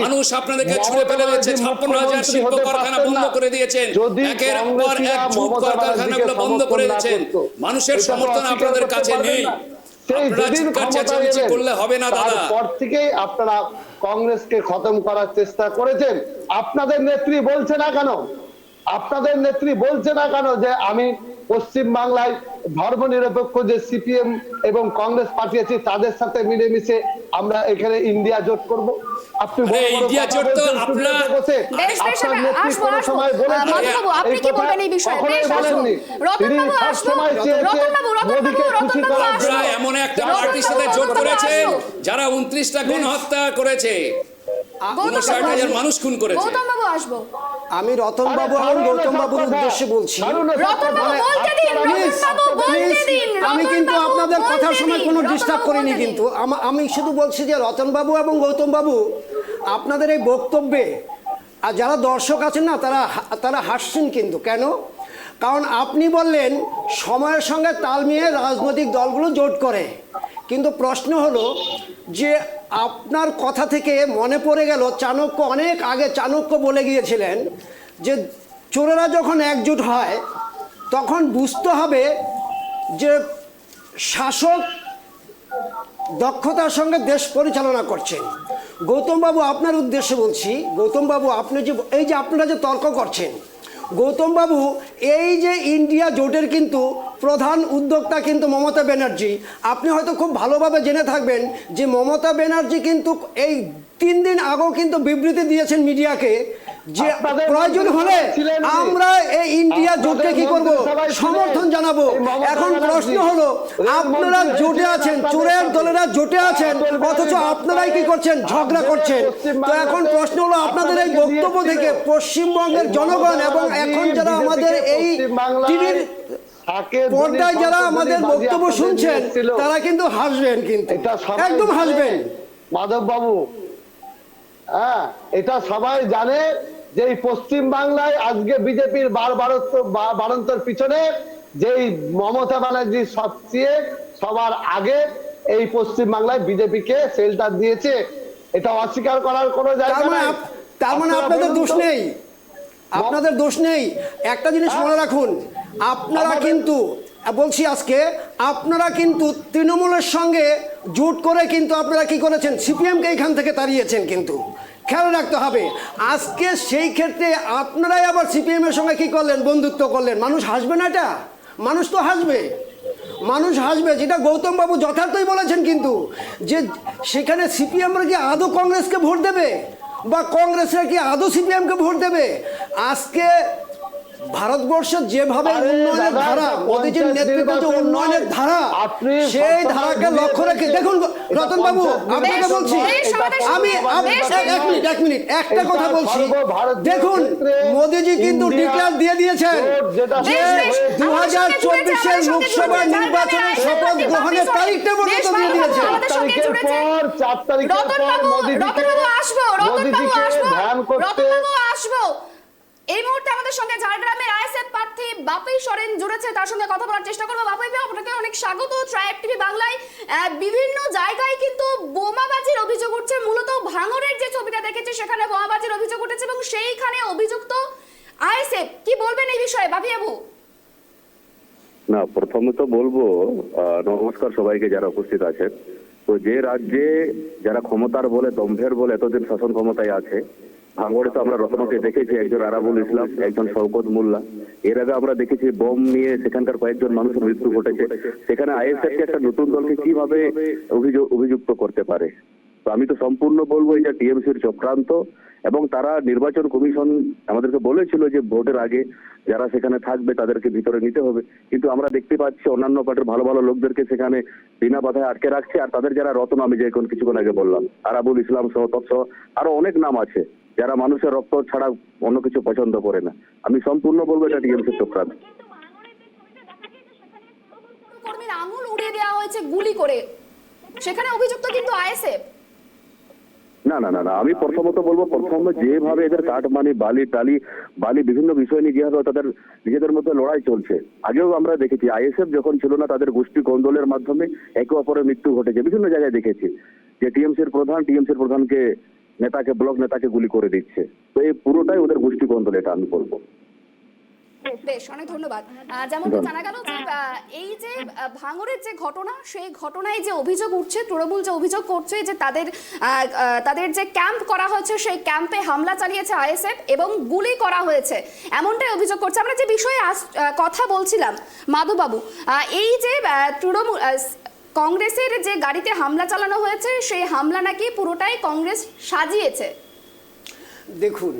মানুষ আপনাদেরকে ছুড়ে ফেলে দিচ্ছে। 56,000 শিল্প কারখানা বন্ধ করে দিয়েছেন, একের পর এক জুট কারখানাগুলো বন্ধ করে দিয়েছেন। মানুষের সমর্থন আপনাদের কাছে নেই। তারপর থেকেই আপনারা কংগ্রেসকে খতম করার চেষ্টা করেছেন। আপনাদের নেত্রী বলছে না কেন যে আমি পশ্চিম বাংলায় ধর্মনিরপেক্ষ যে সিপিএম এবং কংগ্রেস পার্টি আছে তাদের সাথে মিলেমিশে আমরা এখানে ইন্ডিয়া জোট করব। আপনি ইন্ডিয়া জোট তো আপনারা সময় আপনি কি বলবেন এই বিষয়ে? রতনবাবু এমন একটা পার্টির সাথে জোট করেছেন যারা 29টা গণহত্যা করেছে, 59,000 মানুষ খুন করেছে। গৌতমবাবু আসবো। আমি রতনবাবু আর গৌতমবাবুর উদ্দেশ্যে বলছি, আমি কিন্তু আপনাদের কথার সময় কোনো ডিস্টার্ব করিনি, কিন্তু আমি শুধু বলছি যে রতনবাবু এবং গৌতমবাবু আপনাদের এই বক্তব্যে আর যারা দর্শক আছেন না তারা হাসছেন। কিন্তু কেন? কারণ আপনি বললেন সময়ের সঙ্গে তাল মিলিয়ে রাজনৈতিক দলগুলো জোট করে, কিন্তু প্রশ্ন হলো যে আপনার কথা থেকে মনে পড়ে গেল চাণক্য, অনেক আগে চাণক্য বলে গিয়েছিলেন যে চোরেরা যখন একজোট হয় তখন বুঝতে হবে যে শাসক দক্ষতার সঙ্গে দেশ পরিচালনা করছেন। গৌতমবাবু আপনার উদ্দেশ্যে বলছি, গৌতমবাবু আপনি যে আপনারা যে তর্ক করছেন, গৌতমবাবু এই যে ইন্ডিয়া জোটের কিন্তু প্রধান উদ্যোক্তা কিন্তু মমতা ব্যানার্জি। আপনি হয়তো খুব ভালোভাবে জেনে থাকবেন যে মমতা ব্যানার্জি কিন্তু এই 3 দিন আগেও কিন্তু বিবৃতি দিয়েছেন মিডিয়াকে যে প্রয়োজন হলে আমরা এই ইন্ডিয়া জোটকে কি করব, সমর্থন জানাবো। এখন প্রশ্ন হলো আপনারা জোটে আছেন, চোরের দলেরা জোটে আছেন, অথচ আপনারাই কি করছেন, ঝগড়া করছেন। তো এখন প্রশ্ন হলো আপনাদের এই বক্তব্য থেকে পশ্চিমবঙ্গের জনগণ এবং এখন যারা আমাদের এই টিভির পর্দায় যারা আমাদের বক্তব্য শুনছেন তারা কিন্তু হাসবেন, কিন্তু একদম হাসবেন। মাধব বাবু, হ্যাঁ, এটা সবাই জানে যে এই পশ্চিম বাংলায় আজকে বিজেপির বাড়ন্তর পিছনে যেই মমতা ব্যানার্জি সবার আগে এই পশ্চিম বাংলায় বিজেপিকে শেল্টার দিয়েছে, এটা অস্বীকার করার কোনো জায়গা নেই। তার মানে আপনাদের দোষ নেই, আপনাদের দোষ নেই। একটা জিনিস মনে রাখুন, আপনারা কিন্তু বলছি আজকে আপনারা কিন্তু তৃণমূলের সঙ্গে জোট করে কিন্তু আপনারা কি করেছেন, সিপিএমকে এখান থেকে তাড়িয়েছেন। কিন্তু খেয়াল রাখতে হবে আজকে সেই ক্ষেত্রে আপনারাই আবার সিপিএম এর সঙ্গে কি করলেন, বন্ধুত্ব করলেন। মানুষ হাসবে না? এটা মানুষ তো হাসবে। মানুষ হাসবে, যেটা গৌতম বাবু যথার্থই বলেছেন, কিন্তু যে সেখানে সিপিএমরা কি আদৌ কংগ্রেসকে ভোট দেবে, বা কংগ্রেসরা কি আদৌ সিপিএমকে ভোট দেবে? আজকে ভারতবর্ষের যেভাবে উন্নয়নের ধারা, মোদীজির নেতৃত্বে যে উন্নয়নের ধারা, সেই ধারাকে লক্ষ্য রেখে দেখুন রতন বাবু, আপনাকে বলছি, আমি এক মিনিট একটা কথা বলছি, দেখুন মোদীজি কিন্তু ডিক্লেয়ার দিয়ে দিয়েছেন যে 2024-এর লোকসভা নির্বাচনের শপথ গ্রহণের তারিখটা পর্যন্ত দিয়ে দিয়েছেন। 4 তারিখের পর আসবো। এই মুহূর্তে আমাদের সঙ্গে ঝাড়গ্রামের আইএসএফ প্রার্থী বাপি সরেন জুড়েছে, তার সঙ্গে কথা বলার চেষ্টা করবো। বাপি ভাই, আপনাকে অনেক স্বাগত ট্রাইব টিভি বাংলায়। বিভিন্ন জায়গায় কিন্তু বোমাবাজির অভিযোগ উঠছে, মূলত ভাঙড়ের যে ছবিটা দেখেছি সেখানে বোমাবাজির অভিযোগ উঠেছে এবং সেইখানে অভিযুক্ত আইএসএফ। কি বলবেন এই বিষয়ে বাপি বাবু? না, প্রথমে তো বলবো নমস্কার সবাইকে যারা উপস্থিত আছেন। তো যে রাজ্যে যারা ক্ষমতার বলে, দম্ভের বলে এতদিন শাসন ক্ষমতায় আছে, ভাঙড়ে তো আমরা রতনকে দেখেছি, একজন আরাবুল ইসলাম, একজন শওকত মোল্লা। এর আগে আমরা দেখেছি বোম নিয়ে সেখানকার কয়েকজন মানুষের মৃত্যু ঘটেছে। সেখানে আইএসএফ একটা নতুন দলকে কিভাবে অভিযুক্ত করতে পারে? তো আমি তো সম্পূর্ণ বলবো এটা টিএমসির চক্রান্ত, এবং তারা নির্বাচন কমিশন আমাদেরকে বলেছিল যে ভোটের আগে যারা সেখানে থাকবে তাদেরকে ভিতরে নিতে হবে, কিন্তু আমরা দেখতে পাচ্ছি অন্যান্য পার্টির ভালো ভালো লোকদেরকে সেখানে বিনা বাধায় আটকে রাখছে। আর তাদের যারা রতন, আমি যে কিছুক্ষণ আগে বললাম, আরাবুল ইসলাম সহ তৎসহ আরো অনেক নাম আছে যারা মানুষের রক্ত ছাড়া অন্য কিছু পছন্দ করে না। আমি সম্পূর্ণ বলবো এটা টিএমসির চক্রান্ত। কর্মীর আঙুল উড়িয়ে দেওয়া হয়েছে গুলি করে, সেখানে অভিযুক্ত কিন্তু আইএসএফ। না না না না, আমি প্রথমত বলবো, প্রথমে যেভাবে এদের কাঠমানি, বালি বিভিন্ন বিষয় নিয়ে যেভাবে তাদের নিজেদের মধ্যে লড়াই চলছে, আগেও আমরা দেখেছি আইএসএফ যখন ছিল না তাদের গোষ্ঠী কোন্দলের মাধ্যমে একে অপরের মৃত্যু ঘটেছে। বিভিন্ন জায়গায় দেখেছি যে টিএমসির প্রধানকে নেতাকে, ব্লক নেতাকে গুলি করে দিচ্ছে। তো এই পুরোটাই ওদের গোষ্ঠী কোন্দল, এটা আমি বলবো। বেশ, অনেক ধন্যবাদ। যেমনটা জানা গেল যে এই যে ভাঙড়ের যে ঘটনা, সেই ঘটনায় যে অভিযোগ উঠছে, তৃণমূল যে অভিযোগ করছে যে তাদের যে ক্যাম্প করা হয়েছে সেই ক্যাম্পে হামলা চালিয়েছে আইএসএফ এবং গুলি করা হয়েছে, এমনটাই অভিযোগ করছে। আমরা যে বিষয়ে কথা বলছিলাম মাধববাবু, এই যে তৃণমূল কংগ্রেসের যে গাড়িতে হামলা চালানো হয়েছে, সেই হামলা নাকি পুরোটাই কংগ্রেস সাজিয়েছে। দেখুন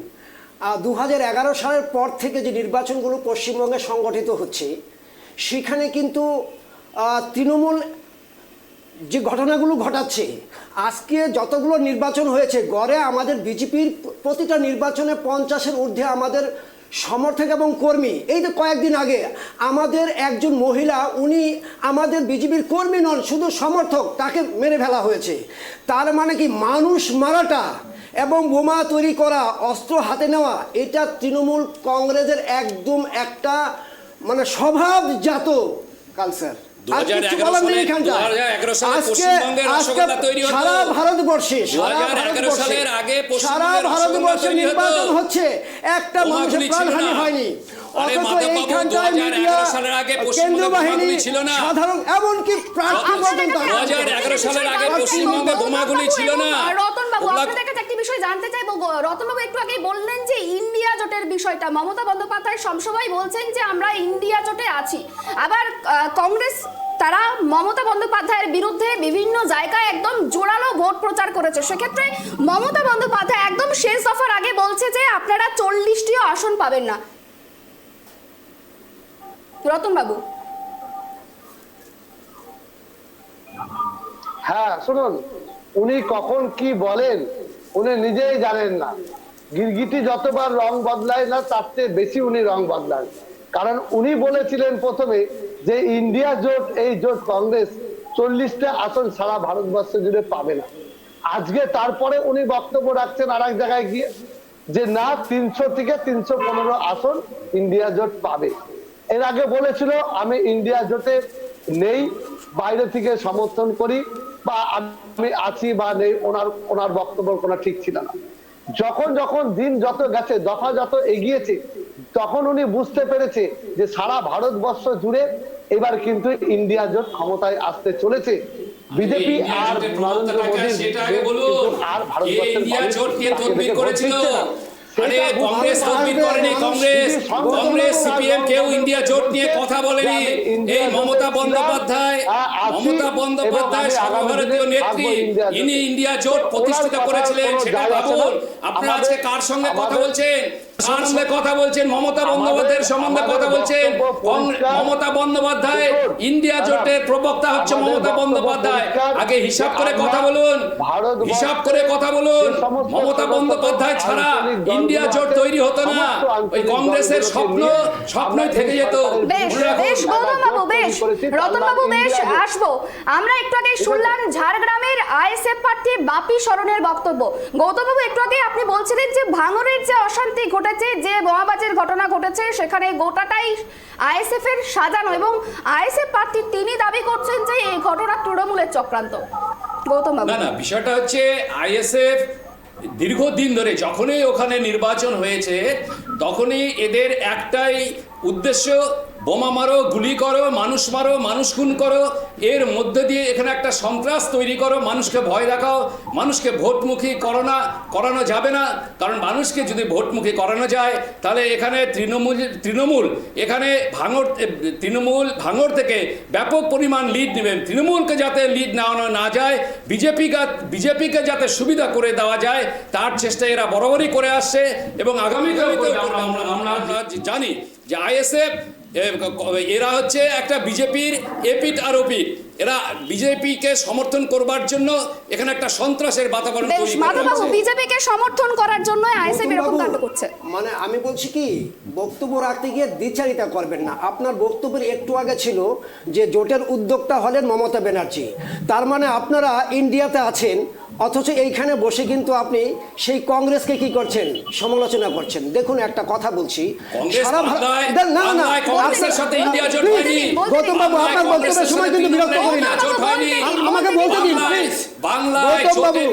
2011 সালের পর থেকে যে নির্বাচনগুলো পশ্চিমবঙ্গে সংগঠিত হচ্ছে, সেখানে কিন্তু তৃণমূল যে ঘটনাগুলো ঘটাচ্ছে, আজকে যতগুলো নির্বাচন হয়েছে, গড়ে আমাদের বিজেপির প্রতিটা নির্বাচনে 50-এর ঊর্ধ্বে আমাদের সমর্থক এবং কর্মী। এই তো কয়েকদিন আগে আমাদের একজন মহিলা, উনি আমাদের বিজেপির কর্মী নন, শুধু সমর্থক, তাকে মেরে ফেলা হয়েছে। তার মানে কি মানুষ মারাটা এবং বোমা তৈরি করা, অস্ত্র হাতে নেওয়া, এটা তৃণমূল কংগ্রেসের একদম একটা মানে স্বভাবজাত কালচার। সারা ভারতবর্ষে নির্বাচন হচ্ছে, একটা মানুষের প্রাণহানি হয়নি, অথচ এইখানটায় মিডিয়া, কেন্দ্রীয় বাহিনী, সাধারণ এমনকি প্রার্থী পর্যন্ত। 2011 সালের আগে পশ্চিমবঙ্গে বোমাগুলি ছিল না। রতনবাবু, আপনাদের কাছে একটি বিষয় জানতে চাইবো। রতনবাবু একটু আগেই বললেন যে ইন্ডিয়া জোটের বিষয়টা, মমতা বন্দ্যোপাধ্যায় সবসময় বলছেন যে আমরা ইন্ডিয়া জোটে আছি। আবার কংগ্রেস তারা মমতা বন্দ্যোপাধ্যায়ের বিরুদ্ধে বিভিন্ন জায়গায় একদম জোরালো ভোট প্রচার করেছে। সেক্ষেত্রে মমতা বন্দ্যোপাধ্যায় একদম শেষ দফার আগে বলছে যে আপনারা 40টিও আসন পাবেন না। রতন বাবু, হ্যাঁ শুনুন, উনি কখন কি বলেন উনি নিজেই জানেন না। গিরগিটি যতবার রং বদলায় না, তার চেয়ে বেশি উনি রং বদলান। কারণ উনি বলেছিলেন প্রথমে যে ইন্ডিয়া জোট, এই জোট কংগ্রেস 40টা আসন সারা ভারতবর্ষ জুড়ে পাবে না। আজকে তারপরে উনি বক্তব্য রাখছেন আর এক জায়গায় গিয়ে যে না, 300 থেকে 315 আসন ইন্ডিয়া জোট পাবে। এর আগে বলেছিল আমি ইন্ডিয়া জোটে নেই, বাইরে থেকে সমর্থন করি, বা আমি আছি বা নেই, ওনার বক্তব্য কোনো ঠিক ছিল না। যখন দিন যত গেছে, দফা যত এগিয়েছে, তখন উনি বুঝতে পেরেছে যে সারা ভারতবর্ষ জুড়ে এবার কিন্তু ইন্ডিয়া জোট ক্ষমতায় আসতে চলেছে। বিজেপি আর নরেন্দ্র মোদী আর ভারতবর্ষের আরে কংগ্রেস তদবির করেনি, কংগ্রেস সিপিএম কেউ ইন্ডিয়া জোট নিয়ে কথা বলেনি। এই মমতা বন্দ্যোপাধ্যায় সর্বভারতীয় নেত্রী, ইনি ইন্ডিয়া জোট প্রতিষ্ঠিত করেছিলেন, সেটা ভাবুন। আপনারা আজকে কার সঙ্গে কথা বলছেন? কার সঙ্গে কথা বলছেন? মমতা বন্দ্যোপাধ্যায়ের সম্বন্ধে কথা বলছেন। মমতা বন্দ্যোপাধ্যায় ইন্ডিয়া জোটের প্রবক্তা হচ্ছে মমতা বন্দ্যোপাধ্যায়। আগে হিসাব করে কথা বলুন, হিসাব করে কথা বলুন। মমতা বন্দ্যোপাধ্যায় ছাড়া ইন্ডিয়া জোট তৈরি হতো না। ওই কংগ্রেসের স্বপ্নই থেকে যেত। বেশ গৌতম বাবু, বেশ রতন বাবু, বেশ আসবো। আমরা একটু আগে শুনলাম ঝাড়গ্রামের আইএসএফ প্রার্থী বাপি শরণের বক্তব্য। গৌতম বাবু, একটু আগে আপনি বলছিলেন যে ভাঙড়ের যে অশান্তি ঘটেছে, যে বোমাবাজির ঘটনা ঘটেছে, সেখানে গোটাটাই আইএসএফ এর সাজানো, এবং আইএসএফ প্রার্থী তিনি দাবি করছেন যে এই ঘটনা তৃণমূলের চক্রান্ত। গৌতম বাবু, না, বিষয়টা হচ্ছে আইএসএফ দীর্ঘদিন ধরে যখনই ওখানে নির্বাচন হয়েছে তখনই এদের একটাই উদ্দেশ্য, বোমা মারো, গুলি করো, মানুষ মারো, মানুষ খুন করো, এর মধ্যে দিয়ে এখানে একটা সন্ত্রাস তৈরি করো, মানুষকে ভয় দেখাও। মানুষকে ভোটমুখী করানো যাবে না, কারণ মানুষকে যদি ভোটমুখী করানো যায় তাহলে এখানে তৃণমূল এখানে ভাঙড় থেকে ব্যাপক পরিমাণ লিড নেবেন। তৃণমূলকে যাতে লিড নেওয়ানো না যায়, বিজেপিকে যাতে সুবিধা করে দেওয়া যায়, তার চেষ্টা এরা বরাবরই করে আসছে। এবং আগামীকাল আমরা জানি যে আইএসএফ এরা হচ্ছে একটা বিজেপির এপিট আর ওপিট। এরা বিজেপিকে সমর্থন করবার জন্য এখানে একটা সন্ত্রাসের বাতাবরণ তৈরি করছে। বিজেপিকে সমর্থন করার জন্য আইএসএফ এরকম কাণ্ড করছে। মানে আমি বলছি কি, বক্তব্য রাখতে গিয়ে দ্বিচারিতা করবেন না। আপনার বক্তব্যের একটু আগে ছিল যে জোটের উদ্যোক্তা হলেন মমতা ব্যানার্জি, তার মানে আপনারা ইন্ডিয়াতে আছেন, অথচ এইখানে বসে কিন্তু আপনি সেই কংগ্রেসকে কি করছেন, সমালোচনা করছেন। দেখুন একটা কথা বলছি, গৌতম বাবু আপনার বক্তব্যের সময় কিন্তু বিরক্ত করি না, আমাকে বলতে দিন প্লিজ। আমাকে বলতে দিন,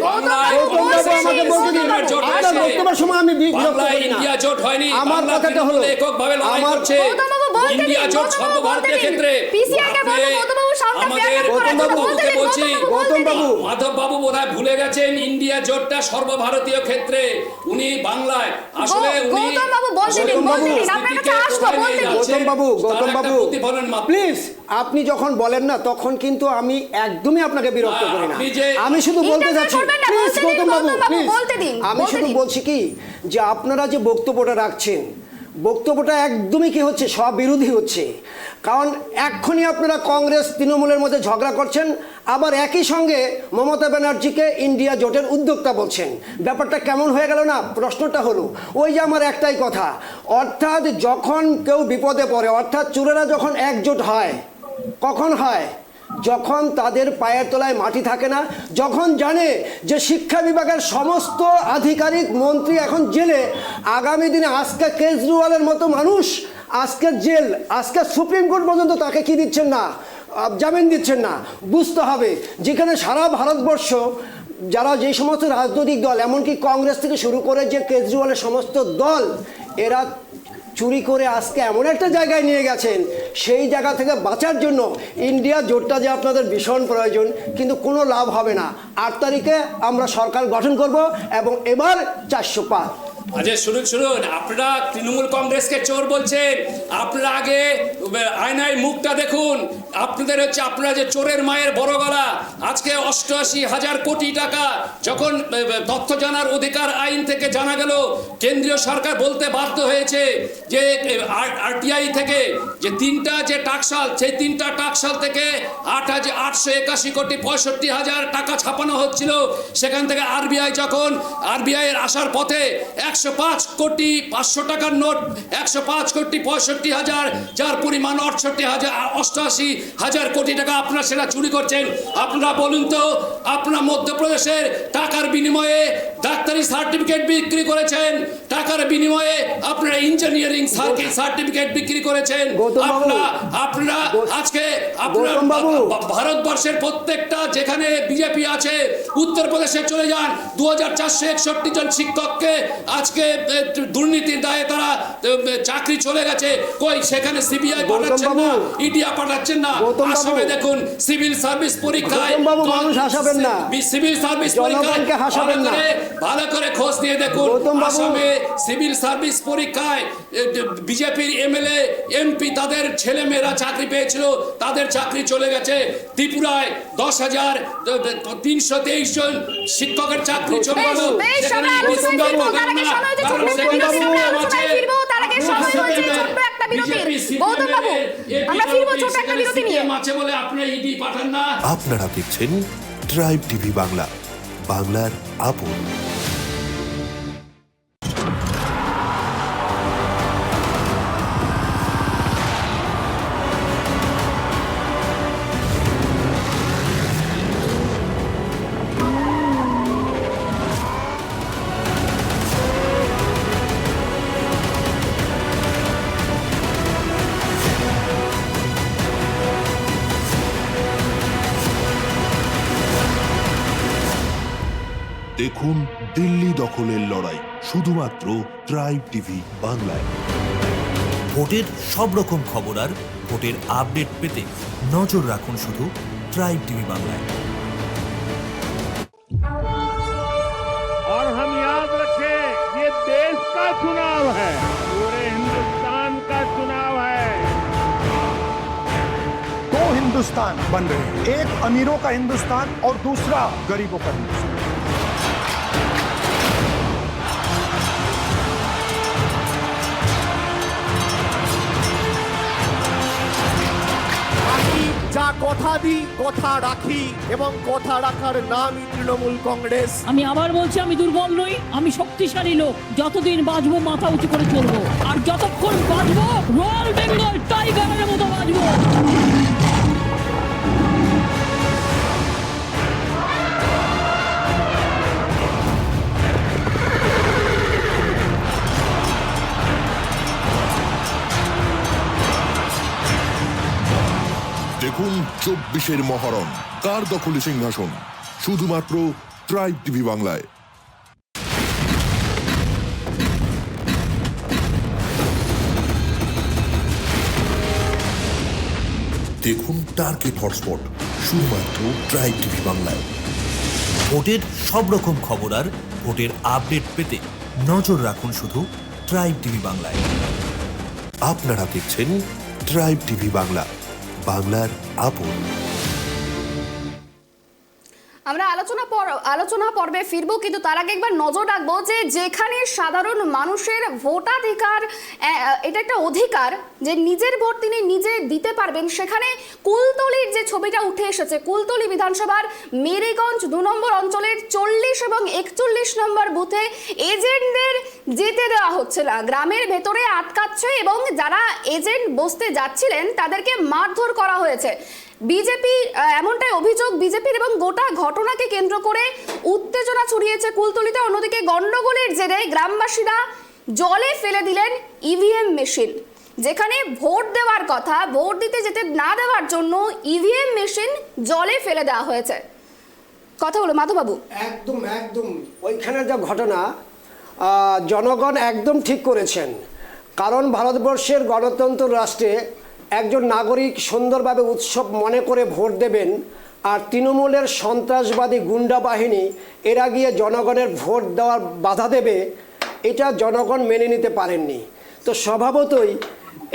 আপনার বক্তব্যের সময় আমি বিরক্ত করি না। আমার কথাটা হলো, আমার ইন্ডিয়া জোট সর্বভারতীয় ক্ষেত্রে মাধব বাবু বোধহয় ভুলে গেছেন, ইন্ডিয়া জোটটা সর্বভারতীয় ক্ষেত্রে। উনি বাংলায় আসলে গৌতম বাবু প্লিজ, আপনি যখন বলেন না তখন কিন্তু আমি একদমই আপনাকে বিরক্ত করি না। আমি শুধু বলতে যাচ্ছি প্লিজ গৌতম বাবু প্লিজ, আমি শুধু বলছি কি যে আপনারা যে বক্তব্যটা রাখছেন, বক্তব্যটা একদমই কি হচ্ছে, সব বিরোধী হচ্ছে। কারণ এক্ষুনি আপনারা কংগ্রেস তৃণমূলের মধ্যে ঝগড়া করছেন, আবার একই সঙ্গে মমতা ব্যানার্জিকে ইন্ডিয়া জোটের উদ্যোক্তা বলছেন। ব্যাপারটা কেমন হয়ে গেল না? প্রশ্নটা হলো ওই যে আমার একটাই কথা, অর্থাৎ যখন কেউ বিপদে পড়ে, অর্থাৎ চোরেরা যখন একজোট হয়, কখন হয়? যখন তাদের পায়ের তলায় মাটি থাকে না, যখন জানে যে শিক্ষা বিভাগের সমস্ত আধিকারিক মন্ত্রী এখন জেলে, আগামী দিনে আজকে কেজরিওয়ালের মতো মানুষ আজকে জেল, আজকে সুপ্রিম কোর্ট পর্যন্ত তাকে কি দিচ্ছেন না, জামিন দিচ্ছেন না। বুঝতে হবে যেখানে সারা ভারতবর্ষ যারা যে সমস্ত রাজনৈতিক দল, এমনকি কংগ্রেস থেকে শুরু করে যে কেজরিওয়ালের সমস্ত দল, এরা চুরি করে আজকে এমন একটা জায়গায় নিয়ে গেছেন, সেই জায়গা থেকে বাঁচার জন্য ইন্ডিয়া জোটটা যে আপনাদের ভীষণ প্রয়োজন, কিন্তু কোনো লাভ হবে না। 8 তারিখে আমরা সরকার গঠন করব এবং এবার 400 পার। আচ্ছা শুনুন, আপনারা তৃণমূল কংগ্রেসকে চোর বলছেন। আপনারা আগে আয়নায় মুখটা দেখুন। আপনারা যে চোরের মায়ের বড় গলা। আজকে 88,000 কোটি টাকা যখন তথ্য জানার অধিকার আইন থেকে জানা গেল, কেন্দ্রীয় সরকার বলতে বাধ্য হয়েছে যে আরটিআই থেকে যে 3টা যে টাকশাল, সেই 3টা টাকশাল থেকে 881 কোটি 65,000 টাকা ছাপানো হচ্ছিল। সেখান থেকে আরবিআই এর আসার পথে 105 কোটি 500 টাকার নোট, 105 কোটি 65,000, যার পরিমাণ 88,000 কোটি টাকা আপনারা সেটা চুরি করছেন। আপনারা বলুন তো, আপনারা মধ্যপ্রদেশের টাকার বিনিময়ে ডাক্তারি সার্টিফিকেট বিক্রি করেছেন, টাকার বিনিময়ে আপনারা ইঞ্জিনিয়ারিং সার্টিফিকেট বিক্রি করেছেন। আপনারা আজকে ভারতবর্ষের প্রত্যেকটা যেখানে বিজেপি আছে, উত্তরপ্রদেশে চলে যান, 2,461 জন শিক্ষককে আজকে আজকে দুর্নীতির দায়ে তারা চাকরি চলে গেছে, কই সেখানে সিবিআই পাঠাচ্ছেন না, ইডি পাঠাচ্ছেন না। আসামে দেখুন সিভিল সার্ভিস পরীক্ষায় মানুষ হাসাবেন না, সিভিল সার্ভিস জনগণকে হাসাবেন না। ভালো করে খোঁজ নিয়ে দেখুন আসামে সিভিল সার্ভিস পরীক্ষায় বিজেপির এমএলএ এমপি তাদের ছেলেমেয়েরা চাকরি পেয়েছিল, তাদের চাকরি চলে গেছে। ত্রিপুরায় 10,323 জন শিক্ষকের চাকরি চলে গেল। আপনারা দেখছেন ট্রাইব টিভি বাংলা, বাংলার আপন। দেখুন দিল্লি দখলের লড়াই শুধুমাত্র ট্রাইব টিভি বাংলায়। ভোটের সব রকম খবর আর ভোটের আপডেট পেতে নজর রাখুন শুধু ট্রাইব টিভি বাংলায়। और हम याद रखें, ये देश का चुनाव है, पूरे हिंदुस्तान का चुनाव है। दो हिंदुस्तान बन रहे हैं, एक अमीरों का हिंदुस्तान और दूसरा गरीबों का हिंदुस्तान। যা কথা দিই কথা রাখি এবং কথা রাখার নামই তৃণমূল কংগ্রেস। আমি আবার বলছি, আমি দুর্বল নই, আমি শক্তিশালী লোক। যতদিন বাঁচবো মাথা উঁচু করে চলবো, আর যতক্ষণ বাঁচবো রয়্যাল বেঙ্গল টাইগারের মতো বাঁচবো। দেখুন 24-এর মহরণ, কার দখলে সিংহাসন, শুধুমাত্র ট্রাইব টিভি বাংলায়। দেখুন টার্গেট হটস্পট, শুধুমাত্র ট্রাইব টিভি বাংলায়। ভোটের সব রকম খবর আর ভোটের আপডেট পেতে নজর রাখুন শুধু ট্রাইব টিভি বাংলায়। আপনারা দেখছেন ট্রাইব টিভি বাংলা, বাংলার আপন। আমরা আলোচনা পর্বে ফিরবো, কিন্তু তার আগে একবার নজর রাখবো যে যেখানে সাধারণ মানুষের ভোটাধিকার, এটা একটা অধিকার যে নিজের ভোট তিনি নিজে দিতে পারবেন, সেখানে কুলতলির যে ছবিটা উঠে এসেছে, কুলতলি বিধানসভার মেরিগঞ্জ 2 নম্বর অঞ্চলের 40 এবং 41 নম্বর বুথে এজেন্টদের যেতে দেওয়া হচ্ছে না, গ্রামের ভেতরে আটকাচ্ছে এবং যারা এজেন্ট বসতে যাচ্ছিলেন তাদেরকে মারধর করা হয়েছে। বিজেপি, এমনটাই অভিযোগ বিজেপির, এবং গোটা ঘটনাকে কেন্দ্র করে উত্তেজনা ছড়িয়েছে কুলতলিতে। অন্যদিকে গন্ডগোলের জেরে গ্রামবাসীরা জলে ফেলে দিলেন ইভিএম মেশিন, যেখানে ভোট দেওয়ার কথা, ভোট দিতে যেতে না দেওয়ার জন্য ইভিএম মেশিন জলে ফেলে দেওয়া হয়েছে। কথা হলো মাধববাবু। একদম ওইখানে যা ঘটনা, জনগণ একদম ঠিক করেছেন, কারণ ভারতবর্ষের গণতন্ত্র রাষ্ট্রে একজন নাগরিক সুন্দরভাবে উৎসব মনে করে ভোট দেবেন, আর তৃণমূলের সন্ত্রাসবাদী গুন্ডা বাহিনী এরা গিয়ে জনগণের ভোট দেওয়ার বাধা দেবে, এটা জনগণ মেনে নিতে পারেননি। তো স্বভাবতই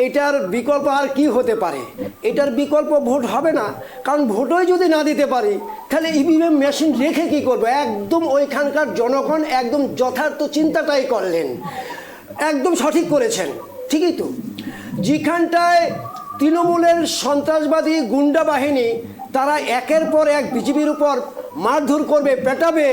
এটার বিকল্প আর কি হতে পারে? এটার বিকল্প ভোট হবে না, কারণ ভোটই যদি না দিতে পারি তাহলে ইভিএম মেশিন রেখে কি করবো? একদম ওইখানকার জনগণ একদম যথার্থ চিন্তাটাই করলেন, একদম সঠিক করেছেন। ঠিকই তো, যেখানটায় তৃণমূলের সন্ত্রাসবাদী গুন্ডা বাহিনী তারা একের পর এক বিজেপির উপর মারধর করবে, পেটাবে,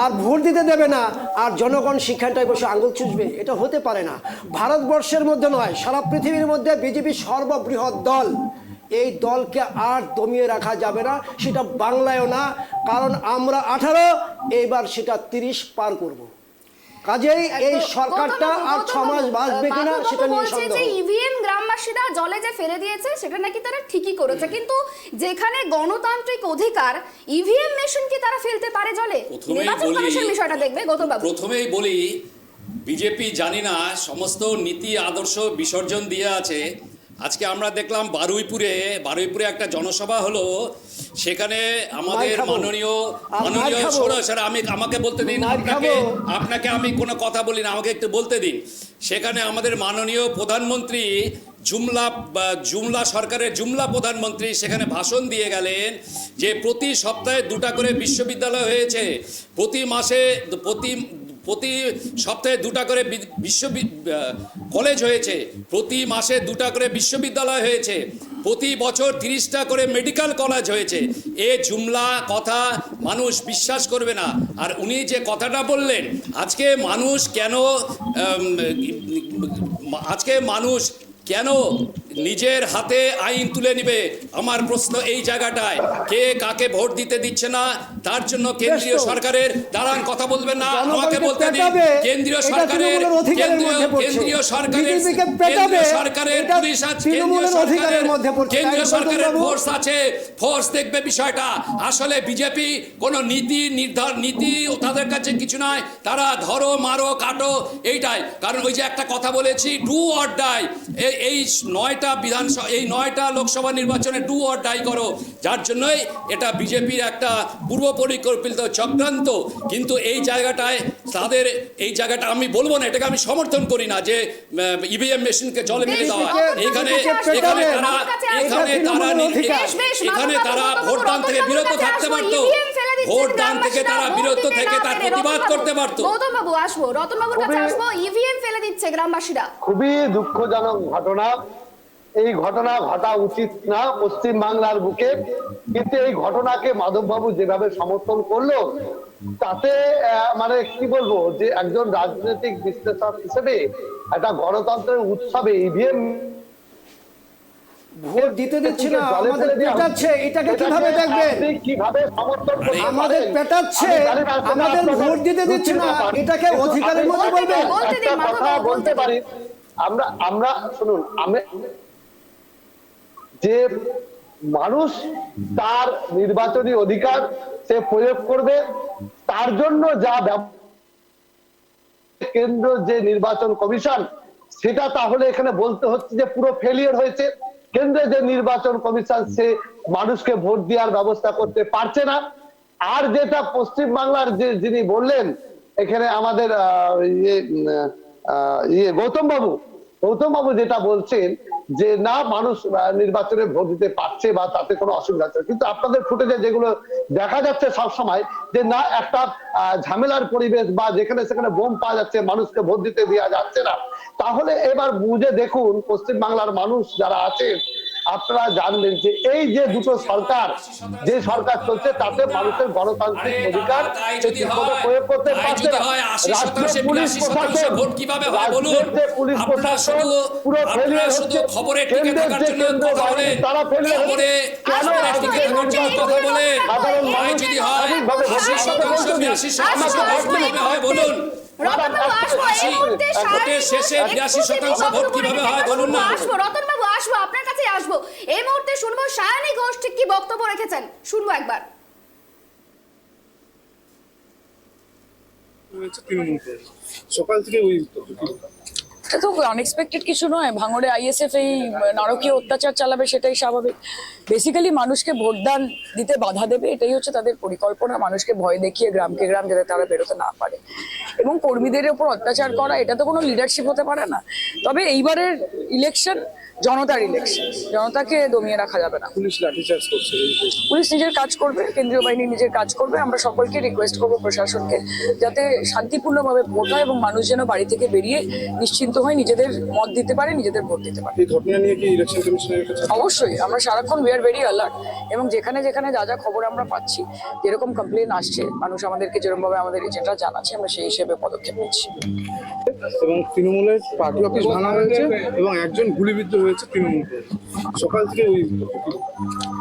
আর ভোট দিতে দেবে না, আর জনগণ সেখানটায় বসে আঙুল চুষবে, এটা হতে পারে না। ভারতবর্ষের মধ্যে নয়, সারা পৃথিবীর মধ্যে বিজেপি সর্ববৃহৎ দল। এই দলকে আর দমিয়ে রাখা যাবে না, সেটা বাংলায়ও না, কারণ আমরা 18, এইবার সেটা 30 পার করব। কাজেই এই সরকারটা আর 6 মাস বাঁচবে কিনা সেটা নিয়ে সন্দেহ। ইভিএম গ্রামবাসীরা জলে যে ফেলে দিয়েছে সেটা নাকি তারা ঠিকই করেছে, কিন্তু যেখানে গণতান্ত্রিক অধিকার, ইভিএম মেশিন কি তারা ফেলতে পারে জলে? নির্বাচন কমিশন বিষয়টা দেখবে। গৌতম বাবু, প্রথমেই বলি বিজেপি জানি না সমস্ত নীতি আদর্শ বিসর্জন দিয়ে আছে। আজকে আমরা দেখলাম বারুইপুরে একটা জনসভা হলো, সেখানে আমাদের মাননীয় স্যার আমাকে বলতে দিন, আপনাকে আমি কোনো কথা বলি না, আমাকে একটু বলতে দিন। সেখানে আমাদের মাননীয় প্রধানমন্ত্রী জুমলা সরকারের প্রধানমন্ত্রী সেখানে ভাষণ দিয়ে গেলেন যে প্রতি সপ্তাহে 2টা করে বিশ্ববিদ্যালয় হয়েছে, প্রতি সপ্তাহে 2টা করে কলেজ হয়েছে, প্রতি মাসে 2টা করে বিশ্ববিদ্যালয় হয়েছে, প্রতি বছর 30টা করে মেডিকেল কলেজ হয়েছে। এ জুমলা কথা মানুষ বিশ্বাস করবে না। আর উনি যে কথাটা বললেন, আজকে মানুষ কেন নিজের হাতে আইন তুলে নিবে? আমার প্রশ্ন এই জায়গাটায়, কে কাকে ভোট দিতে দিচ্ছে না তার জন্য কেন্দ্রীয় সরকারের দাঁড়ান কথা বলবেন না, আমাকে বলতে দিন। কেন্দ্রীয় সরকারের ফোর্স আছে, ফোর্স দেখবে বিষয়টা। আসলে বিজেপি কোনো নীতি তাদের কাছে কিছু নয়, তারা ধরো মারো কাটো এইটাই। কারণ ওই যে একটা কথা বলেছি, ডু অর ডাই, এই 9টা লোকসভা নির্বাচনে ডু অর ডাই করো, যার জন্যই এটা বিজেপির একটা পূর্ব পরিকল্পিত চক্রান্ত। কিন্তু এই জায়গাটায় আমি বলবো না, এটাকে আমি সমর্থন করি না যে ইভিএম মেশিনকে জলে ফেলে দেওয়া। এখানে তারা ভোটদান থেকে বিরত থাকতে পারতো, ভোটদান থেকে তারা বিরত থেকে তার প্রতিবাদ করতে পারতো। গৌতমবাবু আসবো, রতনবাবুর কাছে আসবো। ইভিএম ফেলে দিচ্ছে গ্রামবাসীরা, খুবই দুঃখজনক ঘটনা। এই ঘটনা ঘটা উচিত না পশ্চিম বাংলার বুকে, কিন্তু এই ঘটনাকে মাধববাবু যেভাবে সমর্থন করলো তাতে মানে কি বলবো, যে একজন রাজনৈতিক বিশ্লেষক হিসেবে একটা গণতন্ত্রের উৎসবে ইভিএম ভোট দিতে দিচ্ছে না, আমাদের পেটাচ্ছে, এটাকে কিভাবে দেখবেন? কিভাবে সমর্থন করবেন? আমাদের পেটাচ্ছে, আমাদের ভোট দিতে দিচ্ছে না, এটাকে অধিকারের মধ্যে বলবেন? একটা কথা বলতে পারি আমরা শুনুন, যে মানুষ তার নির্বাচনী অধিকার সে প্রয়োগ করবে, তার জন্য যা কেন্দ্র যে নির্বাচন কমিশন, সেটা তাহলে এখানে বলতে হচ্ছে যে পুরো ফেলিয়ার হয়েছে। কেন্দ্রের যে নির্বাচন কমিশন সে মানুষকে ভোট দেওয়ার ব্যবস্থা করতে পারছে না। আর যেটা পশ্চিম বাংলার যিনি বললেন এখানে আমাদের গৌতম বাবু যেটা বলছেন যে না মানুষ নির্বাচনে ভোট দিতে পারছে বা তাতে কোনো অসুবিধা হচ্ছে, কিন্তু আপনাদের ফুটেজে যেগুলো দেখা যাচ্ছে সবসময় যে না একটা ঝামেলার পরিবেশ বা যেখানে সেখানে বোম পাওয়া যাচ্ছে, মানুষকে ভোট দিতে দেওয়া যাচ্ছে না। তাহলে এবার বুঝে দেখুন পশ্চিম বাংলার মানুষ যারা আছেন, আপনারা জানবেন যে এই যে দুটো সরকার, যে সরকার চলছে তাতে মানুষের গণতান্ত্রিক অধিকার প্রয়োগ করতে পারছে না। পুলিশ প্রশাসন পুরো ফেলিয়ার হচ্ছে, তারা ফেলিয়ার হচ্ছে। কেন আজকে সাধারণ মানুষ স্বাভাবিকভাবে রতনবাবু আসবো, আপনার কাছে আসবো। এই মুহূর্তে শুনবো সায়নী ঘোষ ঠিক কি বক্তব্য রেখেছেন, শুনবো একবার। সকাল থেকে এটা তো আনএক্সপেক্টেড কিছু নয়। ভাঙড়ে আইএসএফ এই নারকীয় অত্যাচার চালাবে, সেটাই স্বাভাবিক। বেসিক্যালি মানুষকে ভোটদান দিতে বাধা দেবে, এটাই হচ্ছে তাদের পরিকল্পনা। মানুষকে ভয় দেখিয়ে গ্রামকে গ্রাম যাতে তারা বেরোতে না পারে, এবং কর্মীদের উপর অত্যাচার করা, এটা তো কোনো লিডারশিপ হতে পারে না। তবে এইবারের ইলেকশন জনতার ইলেকশন, জনতাকে দমিয়ে রাখা যাবে না। পুলিশ লাঠিচার্জ করছে, পুলিশ নিজের কাজ করবে, কেন্দ্রীয় বাহিনী নিজের কাজ করবে। আমরা সকলকে রিকোয়েস্ট করবো প্রশাসনকে যাতে শান্তিপূর্ণভাবে ভোট হয় এবং মানুষ যেন বাড়ি থেকে বেরিয়ে নিশ্চিন্ত হয় নিজেদের মত দিতে পারে, নিজেদের ভোট দিতে পারে। এই ঘটনা নিয়ে কি ইলেকশন কমিশনের কাছে? অবশ্যই আমরা সারাক্ষণ উই আর ভেরি অ্যালার্ট, এবং যেখানে যেখানে যা যা খবর আমরা পাচ্ছি, যেরকম কমপ্লেন আসছে, মানুষ আমাদেরকে যেরকম ভাবে আমাদের এজেন্টরা জানাচ্ছে, আমরা সেই হিসেবে পদক্ষেপ নিচ্ছি। এবং তৃণমূলের পার্টি অফিস ভাঙা হয়েছে এবং একজন গুলিবিদ্ধ হয়েছে তৃণমূল করে। সকাল থেকে ওই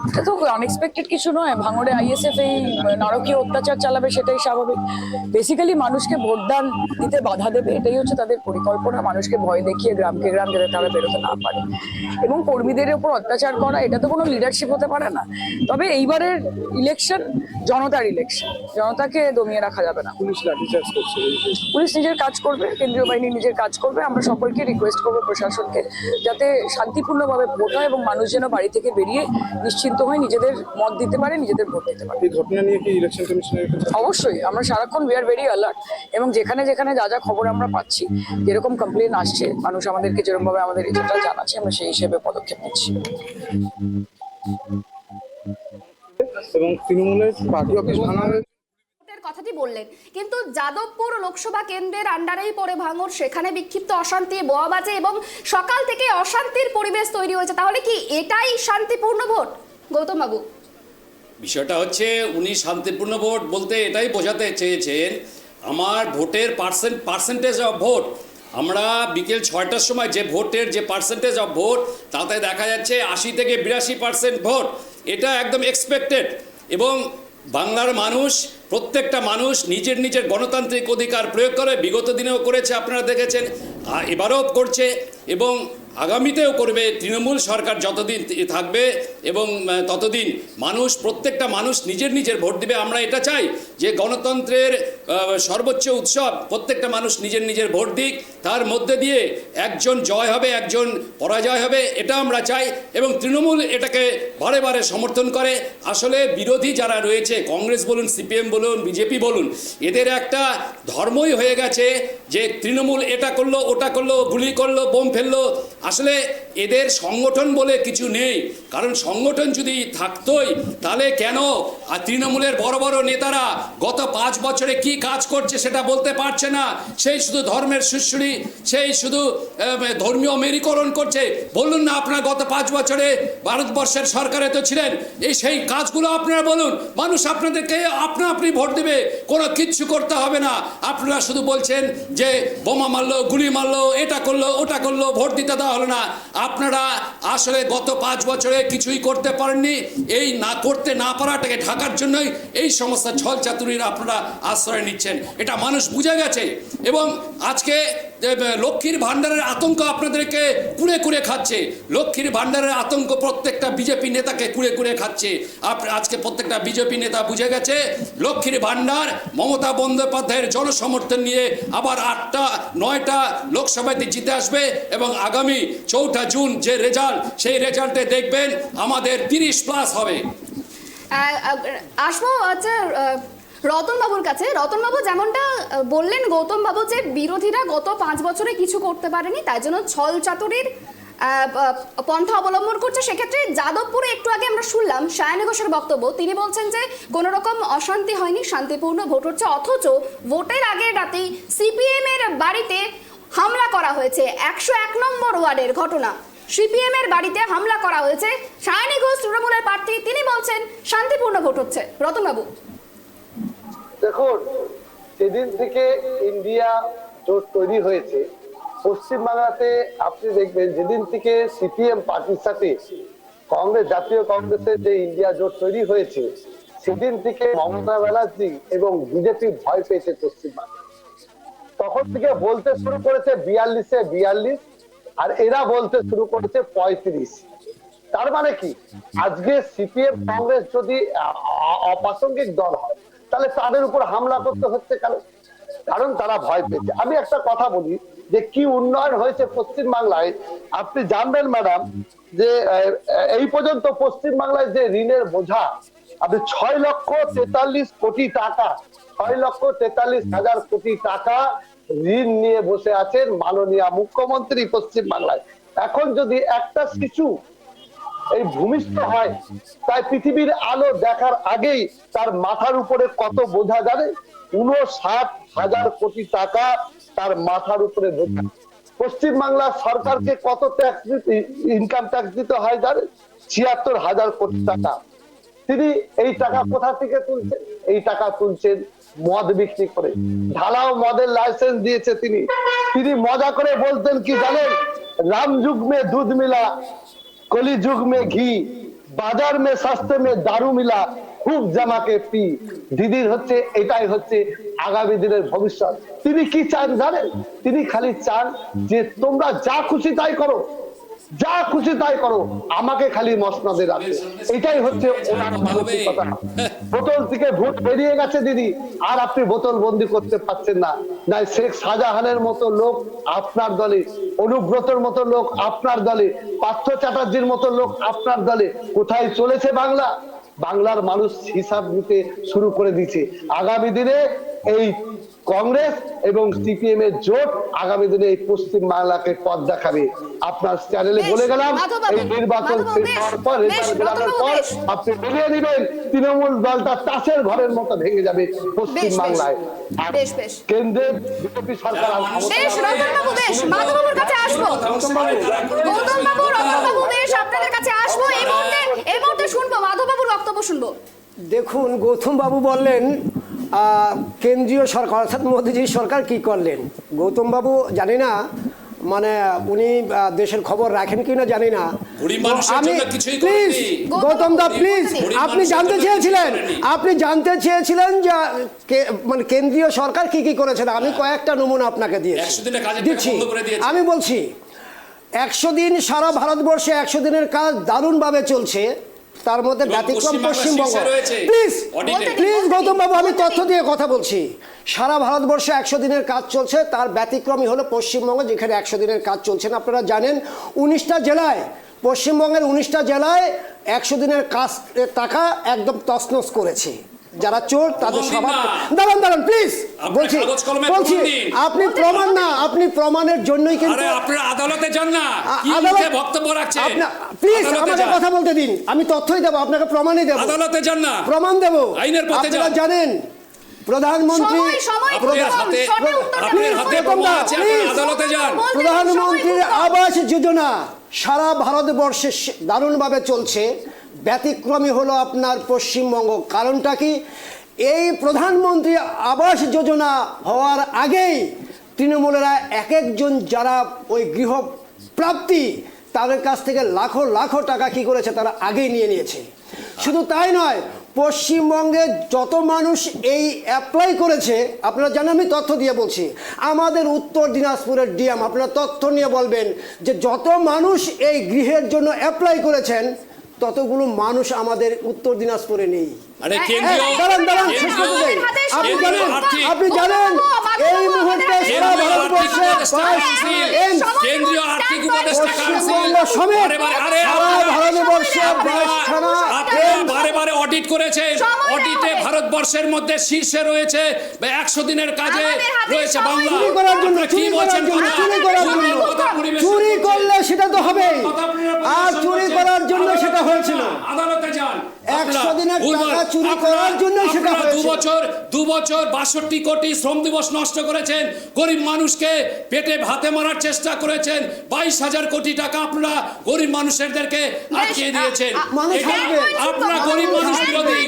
এটা তো আনএক্সপেক্টেড কিছু নয়। ভাঙড়ে আইএসএফ এই নারকীয় অত্যাচার চালাবে সেটাই স্বাভাবিক। বেসিক্যালি মানুষকে ভোটদান দিতে বাধা দেবে, এটাই হচ্ছে তাদের পরিকল্পনা। মানুষকে ভয় দেখিয়ে গ্রামকে গ্রাম যাতে তারা বেরোতে না পারে এবং কর্মীদের উপর অত্যাচার করা, এটা তো কোনো লিডারশিপ হতে পারে না। তবে এইবারের ইলেকশন জনতার ইলেকশন, জনতাকে দমিয়ে রাখা যাবে না। পুলিশ লাঠিচার্জ করছে। পুলিশ নিজের কাজ করবে, কেন্দ্রীয় বাহিনী নিজের কাজ করবে। আমরা সকলকে রিকোয়েস্ট করবো প্রশাসনকে যাতে শান্তিপূর্ণভাবে ভোট হয় এবং মানুষ যেন বাড়ি থেকে বেরিয়ে নিশ্চিন্ত হয়ে নিজেদের মত দিতে পারে, নিজেদের ভোট দিতে পারে। এই ঘটনা নিয়ে কি ইলেকশন কমিশনের কাছে? অবশ্যই আমরা সারাক্ষণ উই আর ভেরি অ্যালার্ট এবং যেখানে যেখানে যা যা খবর আমরা পাচ্ছি, যেরকম কমপ্লেন আসছে, মানুষ আমাদেরকে যেরকমভাবে আমাদের এজেন্টরা জানাচ্ছে, আমরা সেই হিসেবে পদক্ষেপ নিচ্ছি। এবং তৃণমূলের পার্টি অফিস ভাঙা হয়েছে। ভোটের কথাটি বললেন, কিন্তু যাদবপুর লোকসভা কেন্দ্রের আন্ডারেই পড়ে ভাঙড়, সেখানে বিক্ষিপ্ত অশান্তি বোয়া বাজে এবং সকাল থেকে অশান্তির পরিবেশ তৈরি হয়েছে। তাহলে কি এটাই শান্তিপূর্ণ ভোট, গৌতম বাবু? বিষয়টা হচ্ছে উনি শান্তিপূর্ণ ভোট বলতে এটাই বোঝাতে চেয়েছেন আমার ভোটের পার্সেন্টেজ অফ ভোট, আমরা বিকেল 6টার সময় যে ভোটের যে পার্সেন্টেজ অফ ভোট তাতে দেখা যাচ্ছে 80 থেকে 82% ভোট। এটা একদম এক্সপেক্টেড এবং বাংলার মানুষ, প্রত্যেকটা মানুষ নিজের নিজের গণতান্ত্রিক অধিকার প্রয়োগ করে, বিগত দিনেও করেছে, আপনারা দেখেছেন, এবারও করছে এবং আগামীতেও করবে। তৃণমূল সরকার যতদিন থাকবে এবং ততদিন মানুষ, প্রত্যেকটা মানুষ নিজের নিজের ভোট দিবে। আমরা এটা চাই যে গণতন্ত্রের সর্বোচ্চ উৎসব, প্রত্যেকটা মানুষ নিজের নিজের ভোট দিক, তার মধ্যে দিয়ে একজন জয় হবে, একজন পরাজয় হবে, এটা আমরা চাই এবং তৃণমূল এটাকে বারে বারে সমর্থন করে। আসলে বিরোধী যারা রয়েছে, কংগ্রেস বলুন, সিপিএম বলুন, বিজেপি বলুন, এদের একটা ধর্মই হয়ে গেছে যে তৃণমূল এটা করলো, ওটা করলো, গুলি করলো, বোম ফেললো। আসলে এদের সংগঠন বলে কিছু নেই, কারণ সংগঠন যদি থাকতোই তাহলে কেন আর তৃণমূলের বড় বড় নেতারা গত 5 বছরে কি কাজ করছে সেটা বলতে পারছে না। সেই শুধু ধর্মের সুশ্রী, সেই শুধু ধর্মীয় মেরুকরণ করছে। বলুন না আপনারা গত 5 বছরে ভারতবর্ষের সরকারে তো ছিলেন, সেই কাজগুলো আপনারা বলুন, মানুষ আপনাদেরকে আপনি ভোট দেবে, কোনো কিচ্ছু করতে হবে না। আপনারা শুধু বলছেন যে বোমা মারলো, গুলি মারলো, এটা করলো, ওটা করলো, ভোট দিতে দেওয়া হলো না। আপনারা আসলে গত 5 বছরে কিছুই করতে পারেননি। এই না করতে না পারাটাকে ঢাকার জন্যই এই সমস্ত ছল চাতুরির আপনারা আশ্রয় নিচ্ছেন, এটা মানুষ বুঝে গেছে। এবং আজকে লক্ষ্মীর ভাণ্ডারের আতঙ্ক আপনাদেরকে কুড়ে কুড়ে খাচ্ছে, লক্ষ্মীর ভাণ্ডারের আতঙ্ক প্রত্যেকটা বিজেপি নেতাকে কুড়ে কুড়ে খাচ্ছে। আজকে প্রত্যেকটা বিজেপি নেতা বুঝে গেছে লক্ষ্মীর ভাণ্ডার মমতা বন্দ্যোপাধ্যায়ের জনসমর্থন নিয়ে আবার 8টা 9টা লোকসভাতে জিতে আসবে এবং আগামী 4 জুন যে রেজাল্ট, সেই রেজাল্টে দেখবেন আমাদের 30+ হবে। আসবো আচ্ছা রতন বাবুর কাছে। রতন বাবু, যেমনটা বললেন গৌতম বাবু যে বিরোধীরা গত 5 বছরে কিছু করতে পারেনি, তাই জন্য ছল চাতুরির পন্থা অবলম্বন করছে। সেক্ষেত্রে যাদবপুরে একটু আগে আমরা শুনলাম সায়নী ঘোষের বক্তব্য, তিনি বলছেন যে কোনো রকম অশান্তি হয়নি, শান্তিপূর্ণ ভোট হচ্ছে, অথচ ভোটের আগের রাতেই সিপিএম এর বাড়িতে হামলা করা হয়েছে। 101 নম্বর ওয়ার্ডের ঘটনা, সিপিএম এর বাড়িতে হামলা করা হয়েছে। সায়নী ঘোষ তৃণমূলের প্রার্থী, তিনি বলছেন শান্তিপূর্ণ ভোট হচ্ছে। রতন বাবু, দেখুন, সেদিন থেকে ইন্ডিয়া জোট তৈরি হয়েছে পশ্চিমবাংলাতে, আপনি দেখবেন যেদিন থেকে সিপিএম পার্টির সাথে কংগ্রেস, জাতীয় কংগ্রেসের যে ইন্ডিয়া জোট তৈরি হয়েছে, সেদিন থেকে মমতা ব্যানার্জি এবং বিজেপি ভয় পেয়েছে পশ্চিমবাংলা। তখন থেকে বলতে শুরু করেছে 42-এ 42, আর এরা বলতে শুরু করেছে 35। তার মানে কি, আজকে সিপিএম কংগ্রেস যদি অপ্রাসঙ্গিক দল হয় তাহলে তাদের উপর হামলা করতে হচ্ছে কারণ তারা ভয় পেয়েছে। আমি একটা কথা বলি যে কি উন্নয়ন হয়েছে পশ্চিমবাংলায়। আপনি জানবেন ম্যাডাম যে এই পর্যন্ত পশ্চিমবাংলায় যে ঋণের বোঝা, আপনি 6,43 কোটি টাকা, 6,43,000 কোটি টাকা ঋণ নিয়ে বসে আছেন মাননীয় মুখ্যমন্ত্রী পশ্চিমবাংলায়। এখন যদি একটা শিশু এই ভূমিষ্ঠ হয়, তাই পৃথিবীর আলো দেখার আগেই তার মাথার উপরে কত বোঝা জানে? 59,000 কোটি টাকা তার মাথার উপরে বোঝা। পশ্চিমবাংলা সরকারকে কত ট্যাক্স, ইনকাম ট্যাক্স দিতে হয় জানে? 76,000 কোটি টাকা। তিনি এই টাকা কোথা থেকে তুলছেন? এই টাকা তুলছেন মদ বিক্রি করে। ঢালাও মদের লাইসেন্স দিয়েছে তিনি। তিনি মজা করে বলতেন কি জানেন, রাম যুগ মে দুধ মিলা, কলি যুগ মে ঘি, বাজার মে সস্তে মে দারু মিলা, খুব জামাকে পি। দিদির হচ্ছে এটাই হচ্ছে আগামী দিনের ভবিষ্যৎ। তিনি কি চান জানেন? তিনি খালি চান যে তোমরা যা খুশি তাই করো, যা খুশি তাই করো, আমাকে খালি মসনদে রাখো। এটাই হচ্ছে ওনার মানসিকতা। বোতল থেকে ভোট বেরিয়ে গেছে দিদি, আর আপনি বোতল বন্দি করতে পারছেন না। নাই শেখ শাহজাহানের মতো লোক আপনার দলে, অনুব্রতর মতো লোক আপনার দলে, পার্থ চ্যাটার্জির মতো লোক আপনার দলে। কোথায় চলেছে বাংলা? বাংলার মানুষ হিসাব নিতে শুরু করে দিয়েছে। আগামী দিনে এই কংগ্রেস এবং সিপিএম এর জোট আগামী দিনে এই পশ্চিম বাংলাকে পথ দেখাবে। আপনার চ্যানেলে বলে গেলাম, এই নির্বাচন শেষ হওয়ার পর, রেজাল্ট বেরানোর পর আপনি মিলিয়ে নেবেন, তৃণমূল দলটা তাসের ঘরের মতো ভেঙে যাবে পশ্চিম বাংলায়। আর কেন্দ্রের বিজেপি সরকার মাধববাবুর কাছে আসবো, গৌতমবাবু, রতনবাবু, বেশ আপনাদের কাছে আসবো। এই মুহূর্তে শুনবো মাধববাবুর বক্তব্য শুনবো। দেখুন, গৌতম বাবু বললেন কেন্দ্রীয় সরকার অর্থাৎ মোদীজির সরকার কি করলেন। গৌতম বাবু জানি না, মানে উনি দেশের খবর রাখেন কিনা জানি না। আমি প্লিজ গৌতম দা, প্লিজ, আপনি জানতে চেয়েছিলেন যে মানে কেন্দ্রীয় সরকার কি কি করেছেন। আমি কয়েকটা নমুনা আপনাকে দিচ্ছি। আমি বলছি 100 দিন সারা ভারতবর্ষে 100 দিনের কাজ দারুণভাবে চলছে, তার মধ্যে ব্যতিক্রম পশ্চিমবঙ্গ। প্লিজ গৌতম বাবু, আমি তথ্য দিয়ে কথা বলছি। সারা ভারতবর্ষে 100 দিনের কাজ চলছে, তার ব্যতিক্রমই হলো পশ্চিমবঙ্গ, যেখানে 100 দিনের কাজ চলছে না। আপনারা জানেন 19টা জেলায়, পশ্চিমবঙ্গের 19টা জেলায় 100 দিনের কাজ টাকা একদম তছনছ করেছে। যারা চোর তাদের সবার দাঁড়ান প্লিজ, বলছি আপনি প্রমাণ না, আপনি প্রমাণের জন্যই কিন্তু আদালতে যান না, বক্তব্য রাখছেন। প্লিজ আমাকে কথা বলতে দিন, আমি তথ্যই দেবো, আপনাকে প্রমাণই দেবো। আদালতে যান না, প্রমাণ দেবো। আইনের পথে যান। আপনারা জানেন প্রধানমন্ত্রী প্রধানমন্ত্রীর আবাস যোজনা সারা ভারতবর্ষে দারুণভাবে চলছে, ব্যতিক্রমী হলো আপনার পশ্চিমবঙ্গ। কারণটা কি? এই প্রধানমন্ত্রী আবাস যোজনা হওয়ার আগেই তৃণমূলেরা এক একজন যারা ওই গৃহ প্রাপ্তি তাদের কাছ থেকে লাখো লাখো টাকা কি করেছে, তারা আগেই নিয়ে নিয়েছে। শুধু তাই নয়, পশ্চিমবঙ্গে যত মানুষ এই অ্যাপ্লাই করেছে, আপনারা জানেন, আমি তথ্য দিয়ে বলছি, আমাদের উত্তর দিনাজপুরের ডিএম, আপনারা তথ্য নিয়ে বলবেন যে যত মানুষ এই গৃহের জন্য অ্যাপ্লাই করেছেন ততগুলো মানুষ আমাদের উত্তর দিনাজপুরে নেই। আপনি জানেন এই মুহূর্তে সারা ভারতবর্ষে পশ্চিমবঙ্গ সমেত সারা ভারতবর্ষে 22খানা বারে অডিট করেছে, অডিটে ভারতবর্ষের মধ্যে শীর্ষে রয়েছে, 100 দিনের কাজে রয়েছে বাংলা। চুরি করার জন্য চুরি করলে সেটা তো হবেই, আর চুরি করার জন্য সেটা হয়েছিল। আদালতে যান, 100 দিনের টাকা চুরি করার জন্য সেটা হয়েছে। 2 বছর 62 কোটি শ্রম দিবস নষ্ট করেছেন, গরিব মানুষকে পেটে ভাতে মারার চেষ্টা করেছেন, 22,000 কোটি টাকা আপনারা গরিব মানুষদেরকে আটকে দিয়েছেন। আপনারা গরিব মানুষ বিরোধী,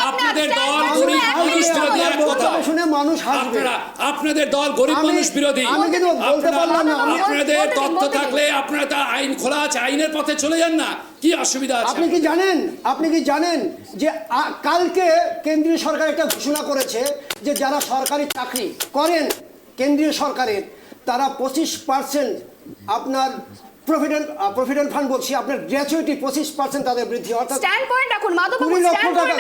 আপনাদের দল গরিব মানুষ বিরোধী। এক কথা শুনে মানুষ হাসবে, আপনাদের দল গরিব মানুষ বিরোধী। আমি কিন্তু বলতে পারলাম না। আপনাদের তথ্য থাকলে আপনারা তা আইন খোলা আছে, আইনের পথে চলে যান না, কি অসুবিধা আছে? আপনি কি জানেন যে কালকে কেন্দ্রীয় সরকার একটা ঘোষণা করেছে যে যারা সরকারি চাকরি করেন কেন্দ্রীয় সরকারের, তারা 25% আপনার প্রভিডেন্ট ফান্ড বলছি, আপনার গ্র্যাচুইটি 25% তাদের বৃদ্ধি, অর্থাৎ স্ট্যান্ড পয়েন্ট রাখুন মাধববাবু, 20 লক্ষ টাকা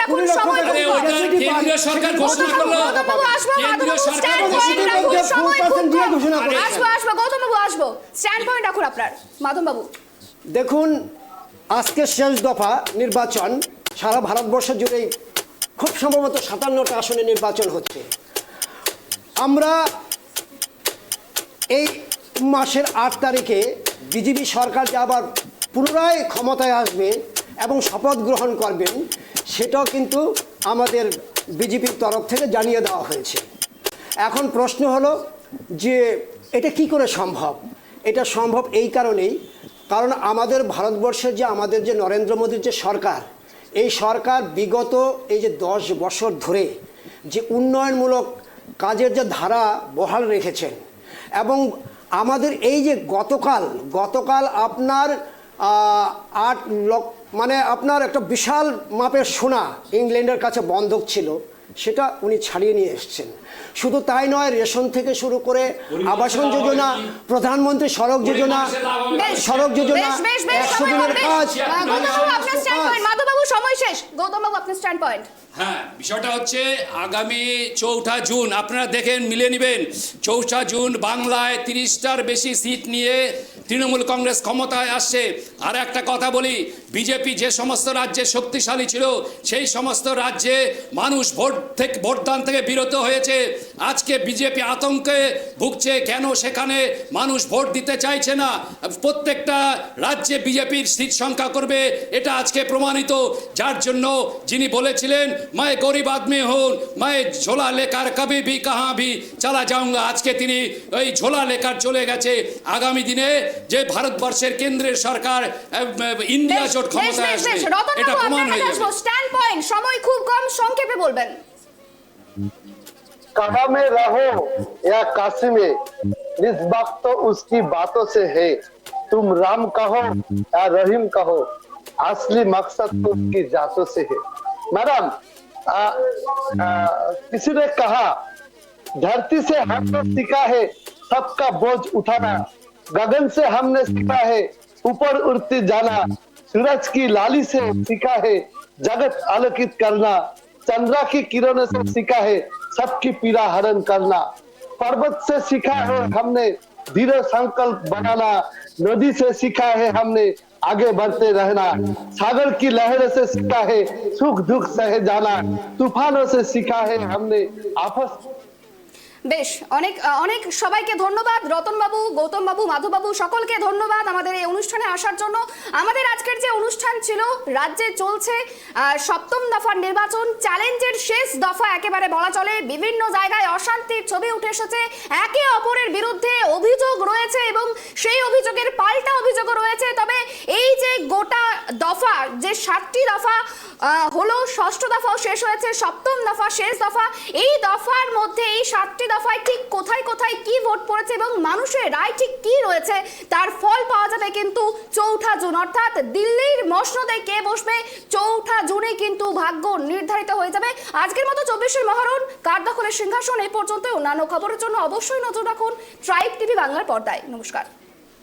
কেন্দ্রীয় সরকার ঘোষণা করলো, কেন্দ্রীয় সরকার দিয়ে ঘোষণা করে। আসবো গৌতমবাবু, আসবো, স্ট্যান্ড পয়েন্ট রাখুন আপনার মাধববাবু। দেখুন, আজকে শেষ দফা নির্বাচন সারা ভারতবর্ষ জুড়েই খুব সম্ভবত 57টা আসনে নির্বাচন হচ্ছে। আমরা এই মাসের 8 তারিখে বিজেপি সরকার যে আবার পুনরায় ক্ষমতায় আসবে এবং শপথ গ্রহণ করবেন, সেটাও কিন্তু আমাদের বিজেপির তরফ থেকে জানিয়ে দেওয়া হয়েছে। এখন প্রশ্ন হলো যে এটা কি করে সম্ভব? এটা সম্ভব এই কারণেই, কারণ আমাদের ভারতবর্ষের আমাদের যে নরেন্দ্র মোদীর যে সরকার, এই সরকার বিগত এই যে 10 বছর ধরে যে উন্নয়নমূলক কাজের যে ধারা বহাল রেখেছেন, এবং আমাদের এই যে গতকাল আপনার 8 লক্ষ মানে আপনার একটা বিশাল মাপের সোনা ইংল্যান্ডের কাছে বন্ধক ছিল, সেটা উনি ছাড়িয়ে নিয়ে এসছেন। শুধু তাই নয়, রেশন থেকে শুরু করে আবাসন যোজনা, প্রধানমন্ত্রী সড়ক যোজনা, 100 দিনের কাজ। মাধববাবু সময় শেষ। গৌতমবাবু আপনার স্ট্যান্ড পয়েন্ট। হ্যাঁ, বিষয়টা হচ্ছে আগামী 4 জুন আপনারা দেখেন, মিলে নেবেন। 4 জুন বাংলায় 30টার বেশি সিট নিয়ে তৃণমূল কংগ্রেস ক্ষমতায় আসছে। আর একটা কথা বলি, বিজেপি যে সমস্ত রাজ্যে শক্তিশালী ছিল সেই সমস্ত রাজ্যে মানুষ ভোটদান থেকে বিরত হয়েছে। আজকে বিজেপি আতঙ্কে ভুগছে, কেন সেখানে মানুষ ভোট দিতে চাইছে না। প্রত্যেকটা রাজ্যে বিজেপির সিট সংখ্যা করবে, এটা আজকে প্রমাণিত। যার জন্য যিনি বলেছিলেন मैं गरीब आदमी हूँ, मैं झोला लेकर कभी भी कहाँ भी चला जाऊंगा, আজকে তিনি ওই ঝোলা লেকার চলে গেছে। আগামী দিনে যে ভারতবর্ষের কেন্দ্রের সরকার ইন্ডিয়া জোট ক্ষমতায় আসবে, এটা প্রমাণ হয়ে যাবে। স্ট্যান্ড পয়েন্ট, সময় খুব কম, সংক্ষেপে বলবেন। काबा में रहो या काशी में, इस वक्त तो उसकी बातों से है। तुम राम कहो या रहीम कहो, असली मकसद तो उसकी जातों से है। मैडम, किसी ने कहा धरती से हमने सीखा है सबका बोझ उठाना, गगन से हमने सीखा है ऊपर उड़ते जाना, सूरज की लाली से सीखा है जगत आलोकित करना, चंद्रा की किरणों से सीखा है सबकी पीड़ा हरण करना, पर्वत से सीखा है हमने दृढ़ संकल्प बनाना, नदी से सीखा है हमने आगे बढ़ते रहना, सागर की लहरों से सीखा है सुख दुख सहे जाना, तूफानों से सीखा है हमने आपस। বেশ, অনেক অনেক সবাইকে ধন্যবাদ। রতনবাবু, গৌতমবাবু, মাধববাবু, সকলকে ধন্যবাদ আমাদের এই অনুষ্ঠানে আসার জন্য। আমাদের আজকের যে অনুষ্ঠান ছিল, রাজ্যে চলছে 7ম দফার নির্বাচন, চ্যালেঞ্জের শেষ দফা একেবারে বলা চলে। বিভিন্ন জায়গায় অশান্তির ছবি উঠে এসেছে, একে অপরের বিরুদ্ধে অভিযোগ রয়েছে এবং সেই অভিযোগের পাল্টা অভিযোগও রয়েছে। তবে এই যে গোটা দফা, যে 7টি দফা হলো, 6ষ্ঠ দফাও শেষ হয়েছে, 7ম দফা শেষ দফা। এই দফার মধ্যে, এই 7টি দফায় ঠিক কোথায় কোথায় কি ভোট পড়েছে এবং মানুষের রায় ঠিক কি রয়েছে তার ফল পাওয়া যাবে কিন্তু 4 জুন, অর্থাৎ দিল্লির মসনদে কে বসবে 4 জুনে কিন্তু ভাগ্য নির্ধারিত হয়ে যাবে। আজকের মতো 24 মহরণ, কার দখলের সিংহাসন, এই পর্যন্ত। অন্যান্য খবরের জন্য অবশ্যই নজর রাখুন ট্রাইব টিভি বাংলার পর্দায়। নমস্কার।